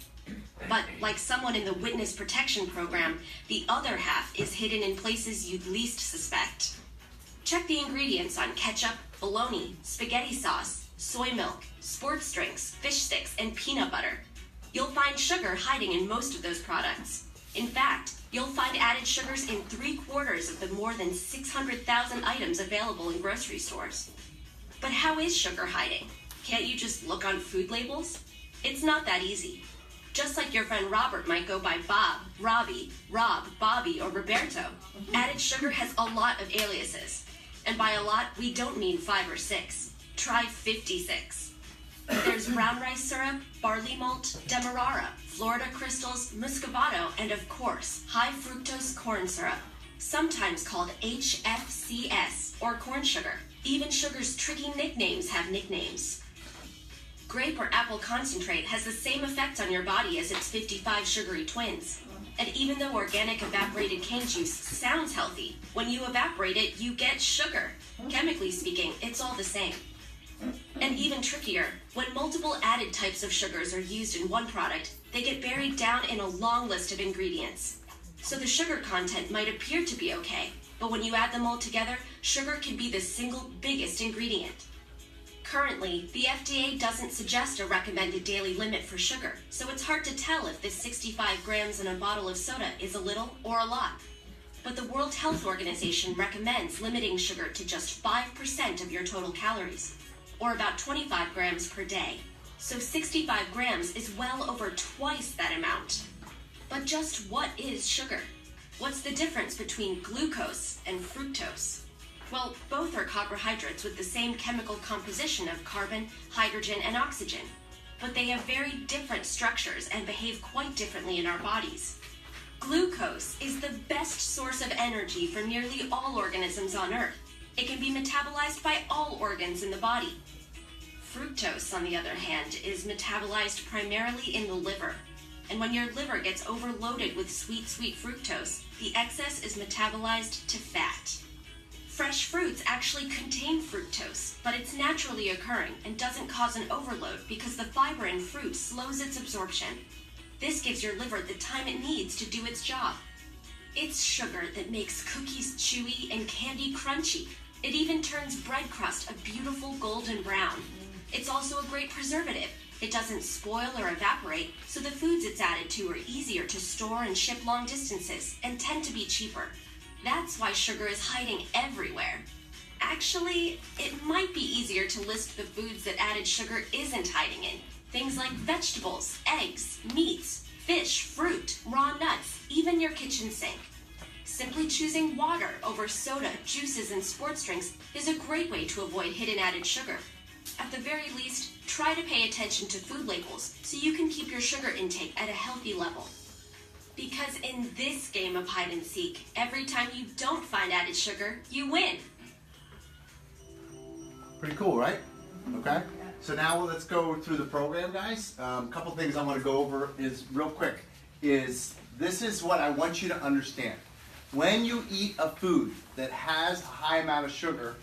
But like someone in the witness protection program, the other half is hidden in places you'd least suspect. Check the ingredients on ketchup, bologna, spaghetti sauce, soy milk, sports drinks, fish sticks, and peanut butter. You'll find sugar hiding in most of those products. In fact, you'll find added sugars in 3/4 of the more than 600,000 items available in grocery stores. But how is sugar hiding? Can't you just look on food labels? It's not that easy. Just like your friend Robert might go by Bob, Robbie, Rob, Bobby, or Roberto, added sugar has a lot of aliases. And by a lot, we don't mean 5 or 6. Try 56. There's brown rice syrup, barley malt, demerara, Florida crystals, muscovado, and of course, high fructose corn syrup, sometimes called HFCS, or corn sugar. Even sugar's tricky nicknames have nicknames. Grape or apple concentrate has the same effect on your body as its 55 sugary twins. And even though organic evaporated cane juice sounds healthy, when you evaporate it, you get sugar. Chemically speaking, it's all the same. And even trickier, when multiple added types of sugars are used in one product, they get buried down in a long list of ingredients. So the sugar content might appear to be okay, but when you add them all together, sugar can be the single biggest ingredient. Currently, the FDA doesn't suggest a recommended daily limit for sugar, so it's hard to tell if this 65 grams in a bottle of soda is a little or a lot. But the World Health Organization recommends limiting sugar to just 5% of your total calories, or about 25 grams per day. So 65 grams is well over twice that amount. But just what is sugar? What's the difference between glucose and fructose? Well, both are carbohydrates with the same chemical composition of carbon, hydrogen, and oxygen. But they have very different structures and behave quite differently in our bodies. Glucose is the best source of energy for nearly all organisms on Earth. It can be metabolized by all organs in the body. Fructose, on the other hand, is metabolized primarily in the liver. And when your liver gets overloaded with sweet fructose, the excess is metabolized to fat. Fresh fruits actually contain fructose, but it's naturally occurring and doesn't cause an overload because the fiber in fruit slows its absorption. This gives your liver the time it needs to do its job. It's sugar that makes cookies chewy and candy crunchy. It even turns bread crust a beautiful golden brown. It's also a great preservative. It doesn't spoil or evaporate, so the foods it's added to are easier to store and ship long distances and tend to be cheaper. That's why sugar is hiding everywhere. Actually, it might be easier to list the foods that added sugar isn't hiding in. Things like vegetables, eggs, meats, fish, fruit, raw nuts, even your kitchen sink. Simply choosing water over soda, juices, and sports drinks is a great way to avoid hidden added sugar. At the very least, try to pay attention to food labels so you can keep your sugar intake at a healthy level. Because in this game of hide and seek, every time you don't find added sugar, you win. Pretty cool, right? Okay. So now let's go through the program, guys. A couple things I want to go over is real quick. This is what I want you to understand. When you eat a food that has a high amount of sugar,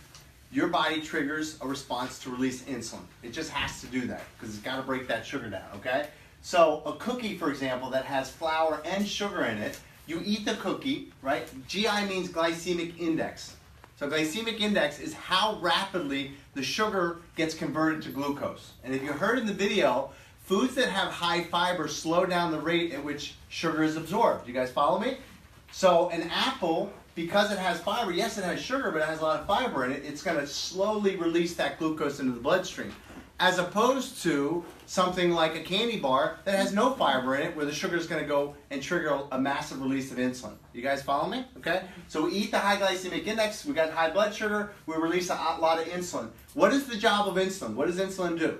your body triggers a response to release insulin. It just has to do that because it's got to break that sugar down, okay? So a cookie, for example, that has flour and sugar in it, you eat the cookie, right? GI means glycemic index. So glycemic index is how rapidly the sugar gets converted to glucose. And if you heard in the video, foods that have high fiber slow down the rate at which sugar is absorbed. You guys follow me? So an apple, because it has fiber, yes, it has sugar, but it has a lot of fiber in it, it's going to slowly release that glucose into the bloodstream. As opposed to something like a candy bar that has no fiber in it, where the sugar is going to go and trigger a massive release of insulin. You guys follow me? Okay? So we eat the high glycemic index, we got high blood sugar, we release a lot of insulin. What is the job of insulin? What does insulin do?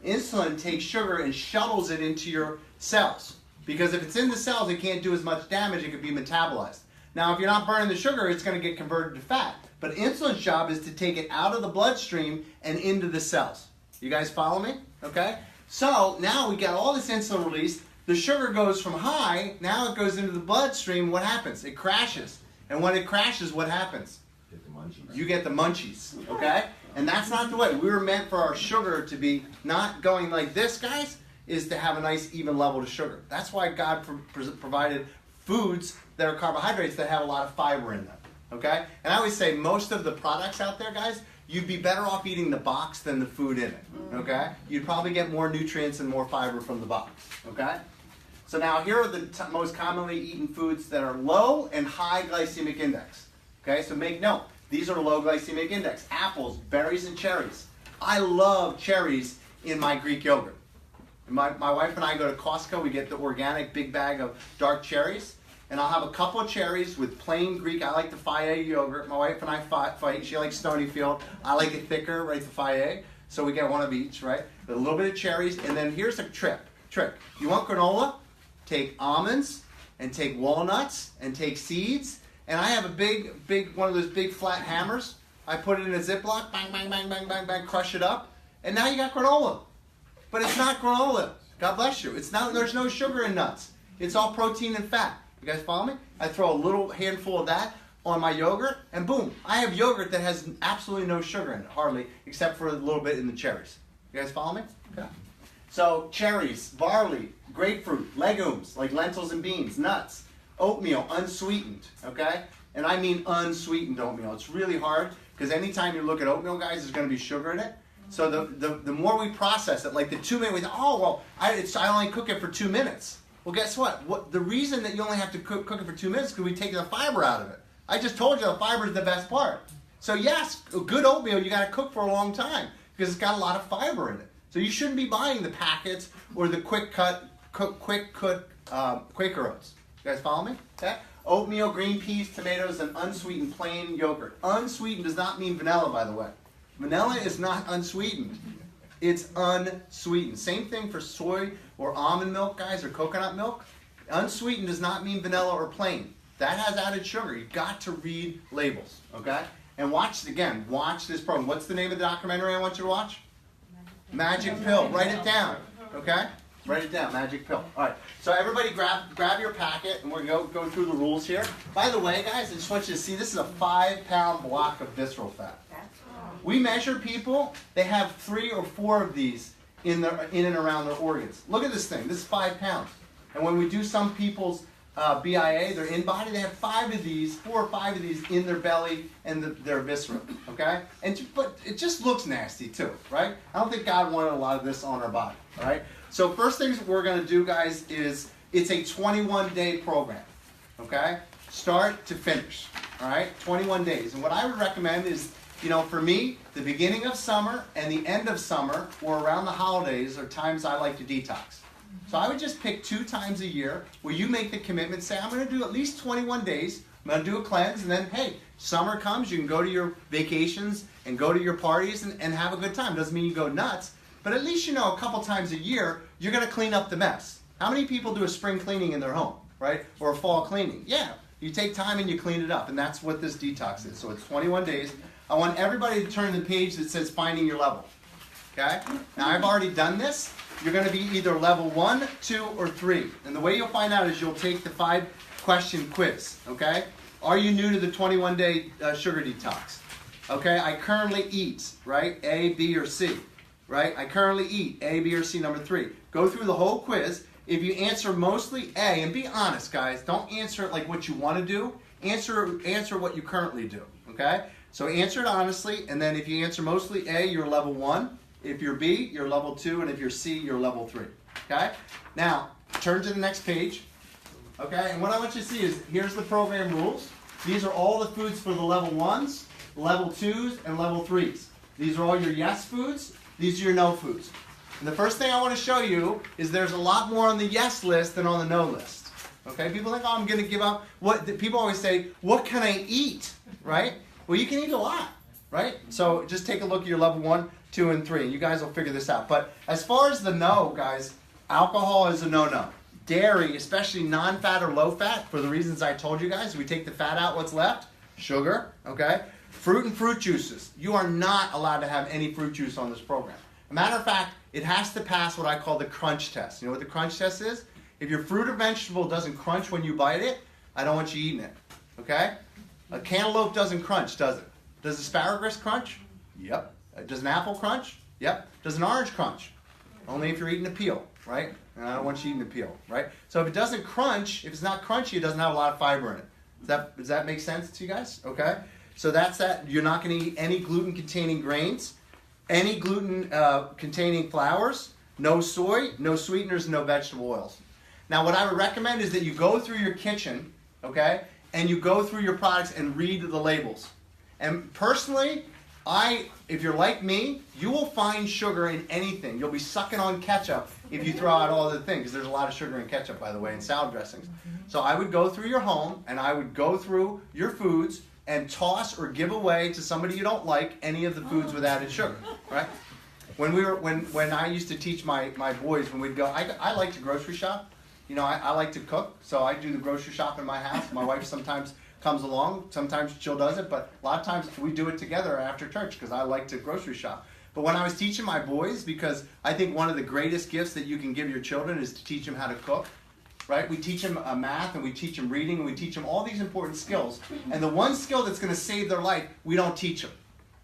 Insulin takes sugar and shuttles it into your cells. Because if it's in the cells, it can't do as much damage, it could be metabolized. Now, if you're not burning the sugar, it's going to get converted to fat. But insulin's job is to take it out of the bloodstream and into the cells. You guys follow me? Okay? So now we got all this insulin released. The sugar goes from high, now it goes into the bloodstream. What happens? It crashes. And when it crashes, what happens? You get the munchies. Okay? And that's not the way. We were meant for our sugar to be not going like this, guys, is to have a nice even level to sugar. That's why God provided foods that are carbohydrates that have a lot of fiber in them. Okay? And I always say most of the products out there, guys, you'd be better off eating the box than the food in it. Okay? You'd probably get more nutrients and more fiber from the box. Okay? So now here are the most commonly eaten foods that are low and high glycemic index. Okay? So make note. These are low glycemic index. Apples, berries, and cherries. I love cherries in my Greek yogurt. My wife and I go to Costco. We get the organic big bag of dark cherries. And I'll have a couple of cherries with plain Greek. I like the Fage yogurt. My wife and I fight. She likes Stonyfield. I like it thicker, right, the Fage. So we get one of each, right? A little bit of cherries. And then here's a trick. You want granola? Take almonds and take walnuts and take seeds. And I have a big one of those big flat hammers. I put it in a Ziploc. Bang, bang, bang, bang, bang, bang. Crush it up. And now you got granola. But it's not granola. God bless you. There's no sugar in nuts. It's all protein and fat. You guys follow me? I throw a little handful of that on my yogurt, and boom, I have yogurt that has absolutely no sugar in it, hardly, except for a little bit in the cherries. You guys follow me? Okay. So cherries, barley, grapefruit, legumes like lentils and beans, nuts, oatmeal, unsweetened, okay? And I mean unsweetened oatmeal. It's really hard because anytime you look at oatmeal, guys, there's going to be sugar in it. So the more we process it, like the 2 minute, I only cook it for 2 minutes. Well, guess what? The reason that you only have to cook it for 2 minutes is because we take the fiber out of it. I just told you the fiber is the best part. So yes, good oatmeal you got to cook for a long time because it's got a lot of fiber in it. So you shouldn't be buying the packets or the quick cook Quaker Oats. You guys follow me? Okay. Oatmeal, green peas, tomatoes, and unsweetened plain yogurt. Unsweetened does not mean vanilla, by the way. Vanilla is not unsweetened. It's unsweetened. Same thing for soy or almond milk, guys, or coconut milk. Unsweetened does not mean vanilla or plain. That has added sugar. You've got to read labels, okay? And watch this program. What's the name of the documentary I want you to watch? Magic Pill. Write it down, okay? Write it down, Magic Pill. All right, so everybody grab your packet, and we're going to go through the rules here. By the way, guys, I just want you to see, this is a 5-pound block of visceral fat. We measure people, they have 3 or 4 of these in and around their organs. Look at this thing, this is 5 pounds. And when we do some people's BIA, their in-body, they have 4 or 5 of these in their belly and their viscera, okay? But it just looks nasty too, right? I don't think God wanted a lot of this on our body, all right? So first things we're going to do, guys, is it's a 21-day program, okay? Start to finish, all right? 21 days. And what I would recommend is, you know, for me, the beginning of summer and the end of summer or around the holidays are times I like to detox. So I would just pick 2 times a year where you make the commitment, say, I'm going to do at least 21 days. I'm going to do a cleanse, and then, hey, summer comes, you can go to your vacations and go to your parties and have a good time. Doesn't mean you go nuts, but at least you know a couple times a year you're going to clean up the mess. How many people do a spring cleaning in their home, right? Or a fall cleaning? Yeah, you take time and you clean it up, and that's what this detox is. So it's 21 days. I want everybody to turn to the page that says Finding Your Level. Okay? Now I've already done this. You're going to be either level 1, 2, or 3. And the way you'll find out is you'll take the 5-question quiz. Okay? Are you new to the 21-day sugar detox? Okay? I currently eat, right? A, B, or C. Right? I currently eat A, B, or C, number 3. Go through the whole quiz. If you answer mostly A, and be honest, guys, don't answer it like what you want to do. Answer what you currently do. Okay? So answer it honestly, and then if you answer mostly A, you're level 1. If you're B, you're level 2, and if you're C, you're level 3. Okay? Now, turn to the next page. Okay? And what I want you to see is, here's the program rules. These are all the foods for the level 1s, level 2s, and level 3s. These are all your yes foods. These are your no foods. And the first thing I want to show you is there's a lot more on the yes list than on the no list. Okay? People think, oh, I'm going to give up. People always say, what can I eat? Right? Well, you can eat a lot. Right? So just take a look at your level 1, 2, and 3, and you guys will figure this out. But as far as the no, guys, alcohol is a no-no. Dairy, especially non-fat or low-fat, for the reasons I told you guys, we take the fat out, what's left? Sugar, okay? Fruit and fruit juices. You are not allowed to have any fruit juice on this program. As a matter of fact, it has to pass what I call the crunch test. You know what the crunch test is? If your fruit or vegetable doesn't crunch when you bite it, I don't want you eating it, okay? A cantaloupe doesn't crunch, does it? Does asparagus crunch? Yep. Does an apple crunch? Yep. Does an orange crunch? Only if you're eating the peel, right? And I don't want you eating the peel, right? So if it doesn't crunch, if it's not crunchy, it doesn't have a lot of fiber in it. Does that make sense to you guys? Okay? So that's that. You're not going to eat any gluten-containing grains, any gluten-containing flours, no soy, no sweeteners, no vegetable oils. Now what I would recommend is that you go through your kitchen, okay, and you go through your products and read the labels. And personally, if you're like me, you will find sugar in anything. You'll be sucking on ketchup if you throw out all the things. There's a lot of sugar in ketchup, by the way, in salad dressings. So I would go through your home, and I would go through your foods and toss or give away to somebody you don't like any of the foods with added sugar, right? When I used to teach my boys, when we'd go, I like to grocery shop. You know, I like to cook, so I do the grocery shop in my house. My wife sometimes comes along. Sometimes Jill does it, but a lot of times we do it together after church because I like to grocery shop. But when I was teaching my boys, because I think one of the greatest gifts that you can give your children is to teach them how to cook, right? We teach them math, and we teach them reading, and we teach them all these important skills. And the one skill that's going to save their life, we don't teach them,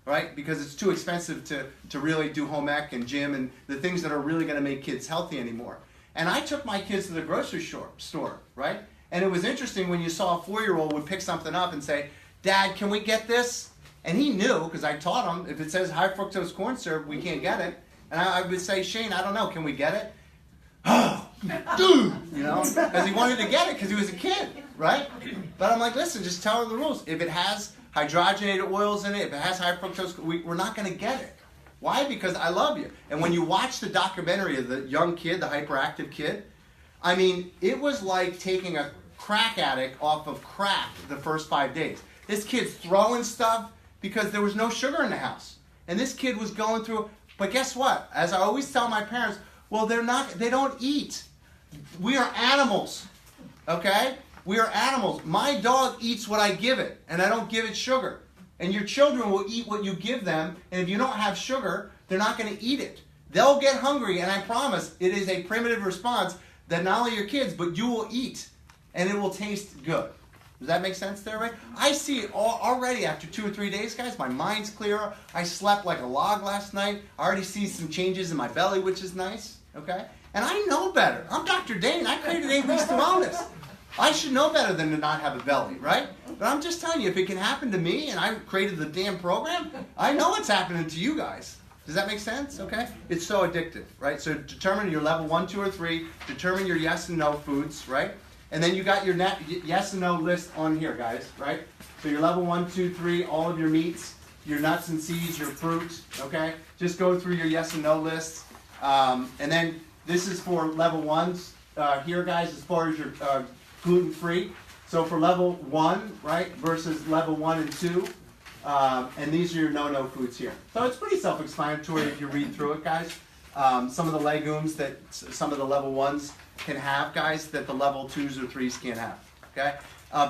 right? Because it's too expensive to really do home ec and gym and the things that are really going to make kids healthy anymore. And I took my kids to the grocery store, right? And it was interesting when you saw a 4-year-old would pick something up and say, Dad, can we get this? And he knew, because I taught him, if it says high fructose corn syrup, we can't get it. And I would say, Shane, I don't know, can we get it? Oh, dude, you know, because he wanted to get it because he was a kid, right? But I'm like, listen, just tell her the rules. If it has hydrogenated oils in it, if it has high fructose, we're not going to get it. Why? Because I love you. And when you watch the documentary of the young kid, the hyperactive kid, I mean, it was like taking a crack addict off of crack the first 5 days. This kid's throwing stuff because there was no sugar in the house. And this kid was going through, but guess what? As I always tell my parents, well, they don't eat. We are animals, okay? We are animals. My dog eats what I give it, and I don't give it sugar. And your children will eat what you give them, and if you don't have sugar, they're not going to eat it. They'll get hungry, and I promise it is a primitive response that not only your kids, but you will eat, and it will taste good. Does that make sense there, right? I see it already after 2 or 3 days, guys. My mind's clearer. I slept like a log last night. I already see some changes in my belly, which is nice, okay? And I know better. I'm Dr. Dane. I created 8 Weeks to Wellness. I should know better than to not have a belly, right? But I'm just telling you, if it can happen to me and I created the damn program, I know it's happening to you guys. Does that make sense? Okay? It's so addictive, right? So determine your level 1, 2, or 3. Determine your yes and no foods, right? And then you got your yes and no list on here, guys, right? So your level 1, 2, 3, all of your meats, your nuts and seeds, your fruit, okay? Just go through your yes and no lists. And then this is for level 1s here, guys, as far as your gluten-free. So for level 1, right, versus level 1 and 2. And these are your no-no foods here. So it's pretty self-explanatory if you read through it, guys. Some of the legumes that some of the level 1s can have, guys, that the level 2s or 3s can't have, okay?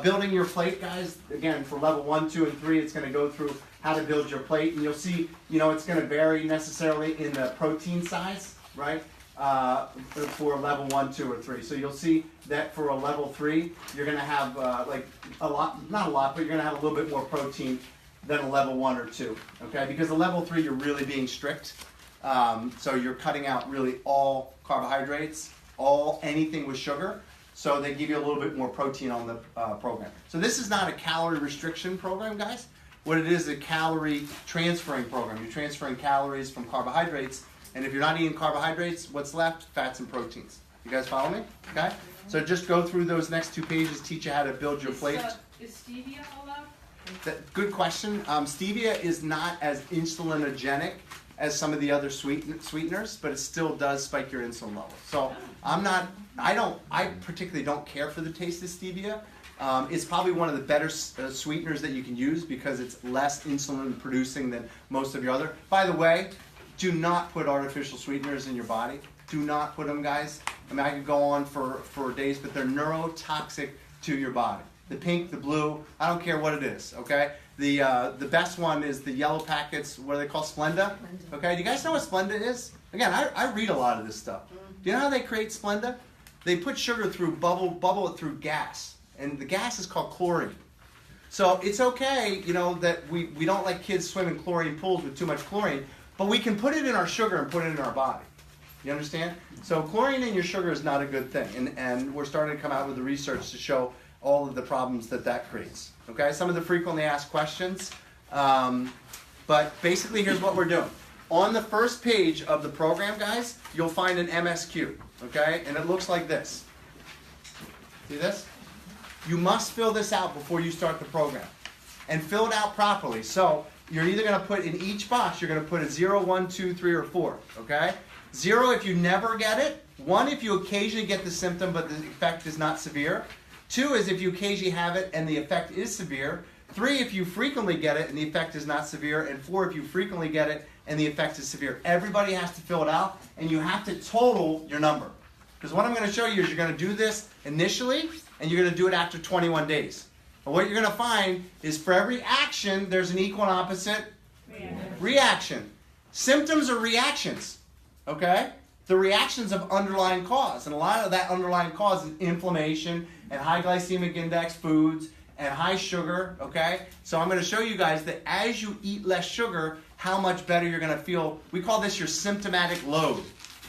Building your plate, guys, again, for level 1, 2, and 3, it's going to go through how to build your plate. And you'll see, you know, it's going to vary necessarily in the protein size, right, for level 1, 2, or 3. So you'll see that for a level 3, you're going to have, like, a lot, not a lot, but you're going to have a little bit more protein than a level 1 or 2, okay? Because a level 3, you're really being strict. So you're cutting out really all carbohydrates, anything with sugar, so they give you a little bit more protein on the program. So this is not a calorie restriction program, guys. What it is a calorie transferring program. You're transferring calories from carbohydrates, and if you're not eating carbohydrates, what's left? Fats and proteins. You guys follow me? Okay? So just go through those next 2 pages, teach you how to build your plate. Is stevia allowed? Good question. Stevia is not as insulinogenic as some of the other sweeteners, but it still does spike your insulin level. So I particularly don't care for the taste of stevia. It's probably one of the better sweeteners that you can use because it's less insulin producing than most of your other. By the way, do not put artificial sweeteners in your body. Do not put them, guys. I mean, I could go on for days, but they're neurotoxic to your body. The pink, the blue, I don't care what it is, okay? The best one is the yellow packets, what are they called, Splenda? Okay, do you guys know what Splenda is? Again, I read a lot of this stuff. Do you know how they create Splenda? They put sugar through, bubble it through gas, and the gas is called chlorine. So it's okay, you know, that we don't let kids swim in chlorine pools with too much chlorine, but we can put it in our sugar and put it in our body. You understand? So chlorine in your sugar is not a good thing, and we're starting to come out with the research to show all of the problems that creates. Okay, some of the frequently asked questions, but basically here's what we're doing. On the first page of the program, guys, you'll find an MSQ, okay, and it looks like this. See this? You must fill this out before you start the program, and fill it out properly. So you're either going to put in each box, you're going to put a 0, 1, 2, 3, or 4, okay? 0 if you never get it, 1 if you occasionally get the symptom but the effect is not severe, 2 is if you occasionally have it and the effect is severe. 3 if you frequently get it and the effect is not severe. And 4 if you frequently get it and the effect is severe. Everybody has to fill it out, and you have to total your number. Because what I'm going to show you is you're going to do this initially, and you're going to do it after 21 days. But what you're going to find is for every action, there's an equal and opposite reaction. Symptoms are reactions, okay? The reactions of underlying cause. And a lot of that underlying cause is inflammation and high glycemic index foods and high sugar, okay? So I'm going to show you guys that as you eat less sugar, how much better you're going to feel. We call this your symptomatic load,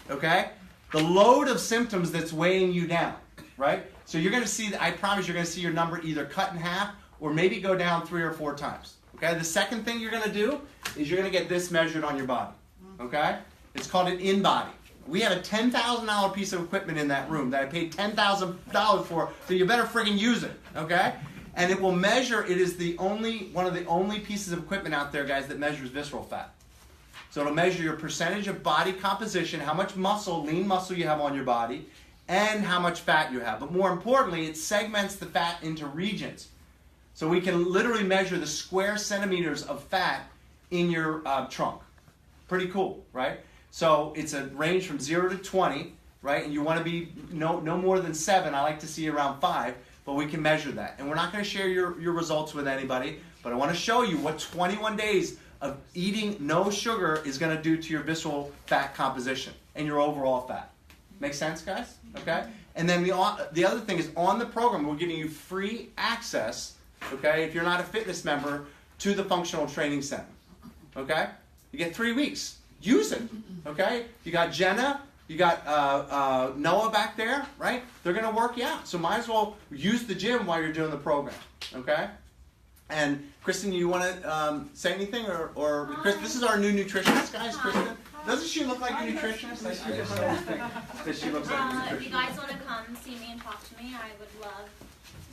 okay? The load of symptoms that's weighing you down, right? So you're going to see, I promise you're going to see your number either cut in half or maybe go down 3 or 4 times, okay? The second thing you're going to do is you're going to get this measured on your body, okay? It's called an in-body. We have a $10,000 piece of equipment in that room that I paid $10,000 for, so you better friggin' use it, okay? And it will measure, it is one of the only pieces of equipment out there, guys, that measures visceral fat. So it'll measure your percentage of body composition, how much muscle, lean muscle you have on your body, and how much fat you have. But more importantly, it segments the fat into regions. So we can literally measure the square centimeters of fat in your trunk. Pretty cool, right? So it's a range from 0 to 20, right? And you want to be no more than 7. I like to see around 5, but we can measure that. And we're not going to share your results with anybody, but I want to show you what 21 days of eating no sugar is going to do to your visceral fat composition and your overall fat. Make sense, guys? Okay? And then the other thing is, on the program, we're giving you free access, okay, if you're not a fitness member, to the functional training center. Okay? You get 3 weeks. Use it. Okay? You got Jenna, you got Noah back there, right? They're going to work you out. So might as well use the gym while you're doing the program. Okay? And Kristen, you want to say anything? Or Chris, this is our new nutritionist, guys. Kristen, doesn't she look like a nutritionist? I just don't think that she looks like a nutritionist. If you guys want to come see me and talk to me, I would love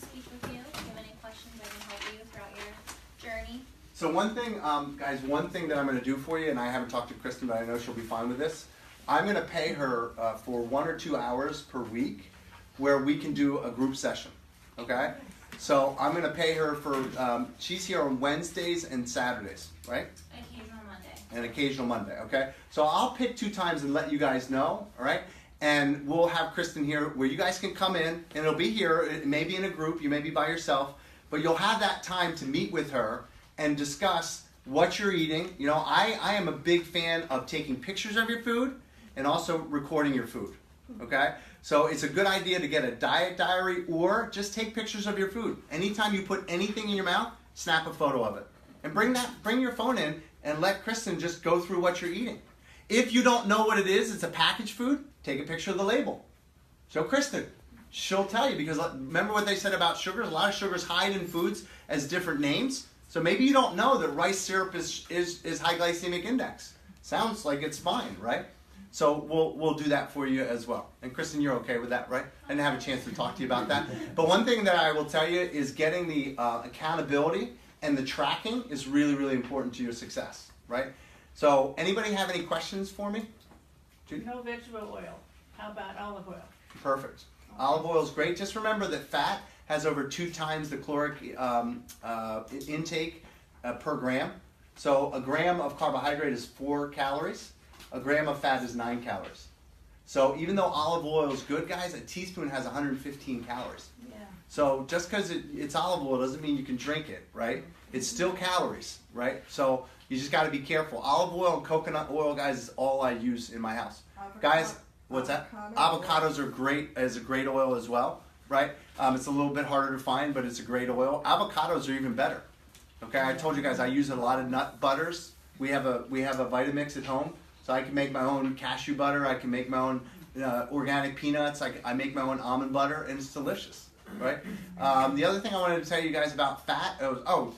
to speak with you. If you have any questions, I can help you throughout your journey. So one thing, guys, one thing that I'm going to do for you, and I haven't talked to Kristen, but I know she'll be fine with this. I'm going to pay her for 1 or 2 hours per week where we can do a group session, okay? So I'm going to pay her for, she's here on Wednesdays and Saturdays, right? Occasional Monday. And occasional Monday, okay? So I'll pick 2 times and let you guys know, all right? And we'll have Kristen here where you guys can come in, and it'll be here. It may be in a group, you may be by yourself, but you'll have that time to meet with her and discuss what you're eating. You know, I am a big fan of taking pictures of your food and also recording your food, okay? So it's a good idea to get a diet diary or just take pictures of your food. Anytime you put anything in your mouth, snap a photo of it. And bring your phone in and let Kristen just go through what you're eating. If you don't know what it is, it's a packaged food, take a picture of the label. Show Kristen. She'll tell you, because remember what they said about sugars? A lot of sugars hide in foods as different names. So maybe you don't know that rice syrup is high glycemic index. Sounds like it's fine, right? So we'll do that for you as well. And Kristen, you're okay with that, right? I didn't have a chance to talk to you about that. But one thing that I will tell you is getting the accountability and the tracking is really, really important to your success, right? So anybody have any questions for me? Judy? No vegetable oil. How about olive oil? Perfect. Olive oil is great. Just remember that fat has over 2 times the caloric intake per gram. So a gram of carbohydrate is 4 calories. A gram of fat is 9 calories. So even though olive oil is good, guys, a teaspoon has 115 calories. Yeah. So just because it's olive oil doesn't mean you can drink it, right? It's still calories, right? So you just got to be careful. Olive oil and coconut oil, guys, is all I use in my house. Guys, what's that? Avocados are great as a great oil as well, right? It's a little bit harder to find, but it's a great oil. Avocados are even better. Okay, I told you guys I use a lot of nut butters. We have a Vitamix at home. So I can make my own cashew butter. I can make my own organic peanuts. I make my own almond butter, and it's delicious, right? The other thing I wanted to tell you guys about fat,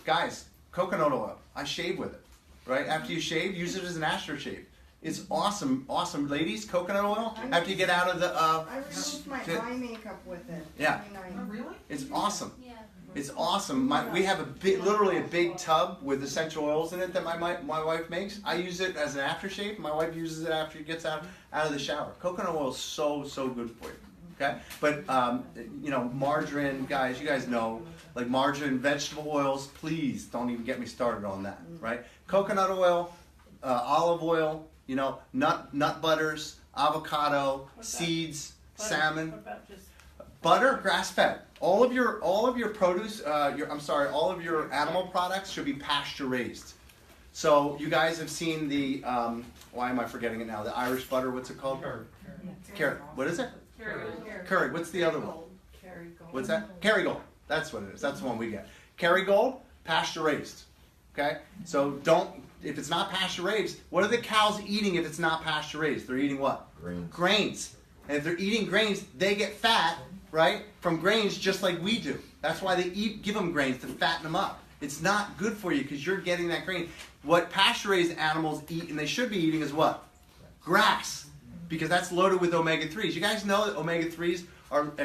guys, coconut oil. I shave with it, right? After you shave, use it as an aftershave. It's awesome, awesome. Ladies, coconut oil, after you get out of the... I removed my eye makeup with it. Yeah. Oh, really? It's awesome. Yeah. It's awesome. We have literally a big tub with essential oils in it that my wife makes. I use it as an aftershave. My wife uses it after she gets out of the shower. Coconut oil is so good for you. Okay, but margarine, guys. You guys know, like margarine, vegetable oils. Please don't even get me started on that. Right? Coconut oil, olive oil. Nut butters, avocado, seeds, salmon. What about just Butter, grass-fed. All of your produce, all of your animal products should be pasture-raised. So you guys have seen the, why am I forgetting it now? The Irish butter, what's it called? Kerry. What is it? Curry. What's the other one? What's that? Kerrygold. That's what it is. That's the one we get. Kerrygold, pasture-raised. Okay? So if it's not pasture-raised, what are the cows eating if it's not pasture-raised? They're eating what? Grains. And if they're eating grains, they get fat, right, from grains just like we do. That's why they give them grains to fatten them up. It's not good for you because you're getting that grain. What pasture-raised animals eat, and they should be eating, is what? Grass. because that's loaded with omega-3s. You guys know that omega-3s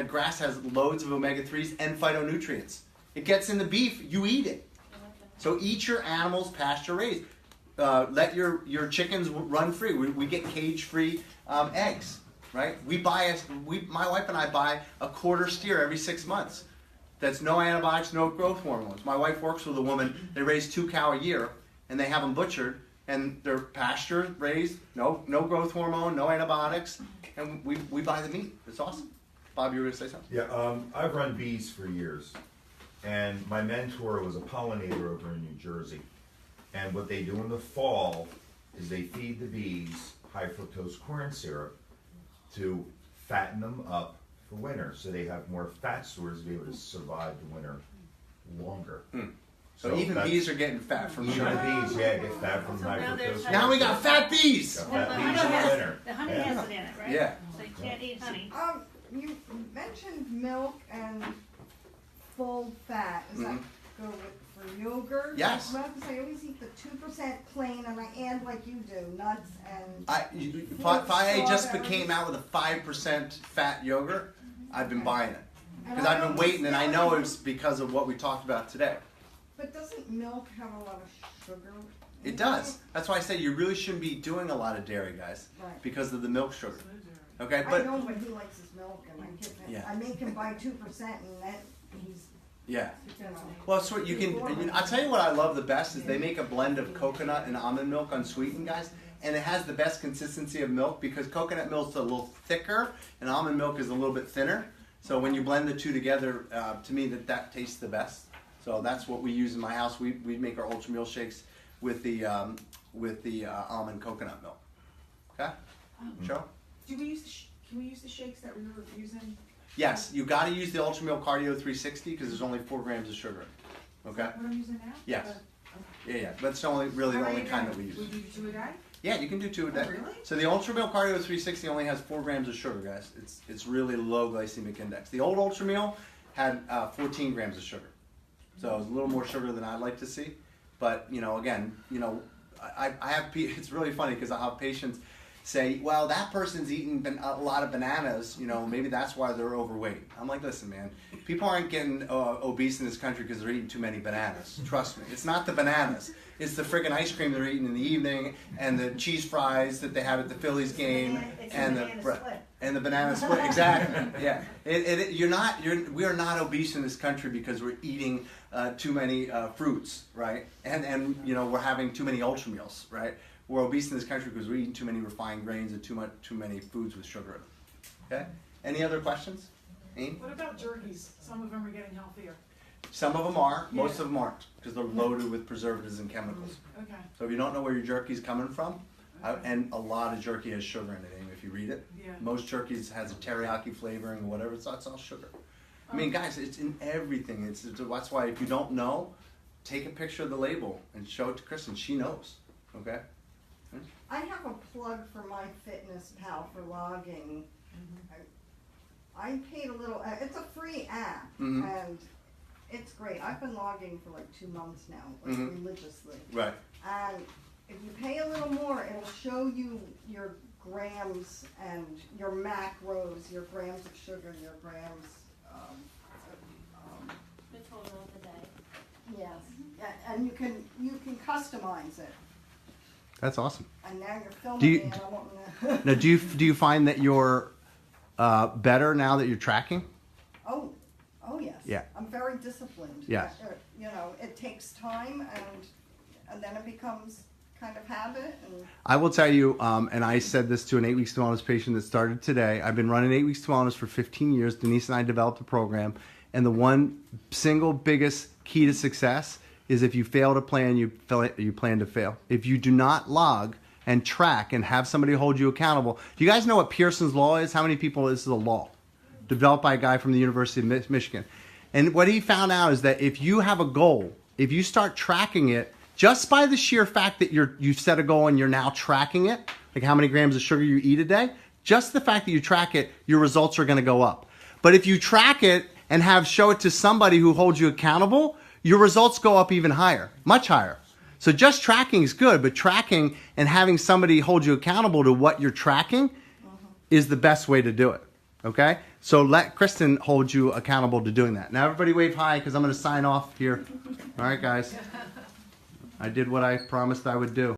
grass has loads of omega-3s and phytonutrients. It gets in the beef, you eat it. So eat your animals pasture raised. Let your chickens run free. We get cage-free eggs, right? My wife and I buy a quarter steer every 6 months. That's no antibiotics, no growth hormones. My wife works with a woman, they raise 2 cow a year, and they have them butchered, and they're pasture raised, no growth hormone, no antibiotics, and we buy the meat. It's awesome. Bob, you were going to say something? Yeah, I've run bees for years, and my mentor was a pollinator over in New Jersey. And what they do in the fall is they feed the bees high fructose corn syrup to fatten them up for winter, so they have more fat stores to be able to survive the winter longer. So even bees are getting fat from even sugar. the bees, get fat from high now there's fructose. Now we got fat bees! Got fat bees in the winter. The honey Yeah. has it in it, right? Yeah. So you can't eat honey. You mentioned milk and full fat. Does that go for yogurt? Yes. As well? Because I always eat the 2% plain, and I add like you do, nuts and. Fia just came out with a 5% fat yogurt. I've been buying it. Because I've been waiting, and I know it's because of what we talked about today. But doesn't milk have a lot of sugar? in It does. That's why I say you really shouldn't be doing a lot of dairy, guys, Right. because of the milk sugar. Okay, I but know, but he likes his milk, and I make him buy 2%, and that he's. yeah. You know. Well, so you can. I'll tell you what I love the best is they make a blend of coconut and almond milk unsweetened, guys, and it has the best consistency of milk because coconut milk is a little thicker and almond milk is a little bit thinner. So when you blend the two together, to me that tastes the best. So that's what we use in my house. We make our ultra meal shakes with the almond coconut milk. Okay, Joe. Do we use can we use the shakes that we were using? Yes, you got to use the Ultra Meal Cardio 360 because there's only 4 grams of sugar. Okay. What I'm using now? Yes. Okay. Yeah. But it's really the only kind that we use. Would you do 2 a day? Yeah, you can do 2 a day. Oh, really? So the Ultra Meal Cardio 360 only has 4 grams of sugar, guys. It's really low glycemic index. The old Ultra Meal had 14 grams of sugar, so it was a little more sugar than I'd like to see. But again, I have it's really funny because I have patients say, well, that person's eating a lot of bananas, maybe that's why they're overweight. I'm like, listen, man, people aren't getting obese in this country because they're eating too many bananas. Trust me. It's not the bananas. It's the friggin' ice cream they're eating in the evening and the cheese fries that they have at the Phillies game and the banana split. Exactly. Yeah. We are not obese in this country because we're eating too many fruits, right? And we're having too many ultra meals, right? We're obese in this country because we're eating too many refined grains and too many foods with sugar in them. Okay? Any other questions? Aim? What about jerkies? Some of them are getting healthier. Some of them are, most of them aren't, because they're loaded with preservatives and chemicals. Okay. So if you don't know where your jerky's coming from, and a lot of jerky has sugar in it, Aim, if you read it. Yeah. Most jerkies has a teriyaki flavoring or whatever, it's all sugar. I mean, guys, it's in everything. That's why if you don't know, take a picture of the label and show it to Kristen. She knows, okay? I have a plug for MyFitnessPal for logging. I paid a little. It's a free app, and it's great. I've been logging for like 2 months now, religiously. Right. And if you pay a little more, it'll show you your grams and your macros, your grams of sugar, your grams. The total of the day. Yes, and you can customize it. That's awesome. And now you're filming Do you- me, and I want to. Now, do you find that you're better now that you're tracking? Oh yes. Yeah. I'm very disciplined. Yes. It takes time, and then it becomes kind of habit. And I will tell you, and I said this to an 8 Weeks to Wellness patient that started today. I've been running 8 Weeks to Wellness for 15 years. Denise and I developed a program, and the one single biggest key to success is if you fail to plan, you plan to fail. If you do not log and track and have somebody hold you accountable. Do you guys know what Pearson's Law is? How many people, this is a law developed by a guy from the University of Michigan. And what he found out is that if you have a goal, if you start tracking it, just by the sheer fact that you've set a goal and you're now tracking it, like how many grams of sugar you eat a day, just the fact that you track it, your results are going to go up. But if you track it and show it to somebody who holds you accountable, your results go up even higher, much higher. So just tracking is good, but tracking and having somebody hold you accountable to what you're tracking is the best way to do it. Okay? So let Kristen hold you accountable to doing that. Now everybody wave hi because I'm going to sign off here. All right, guys. I did what I promised I would do.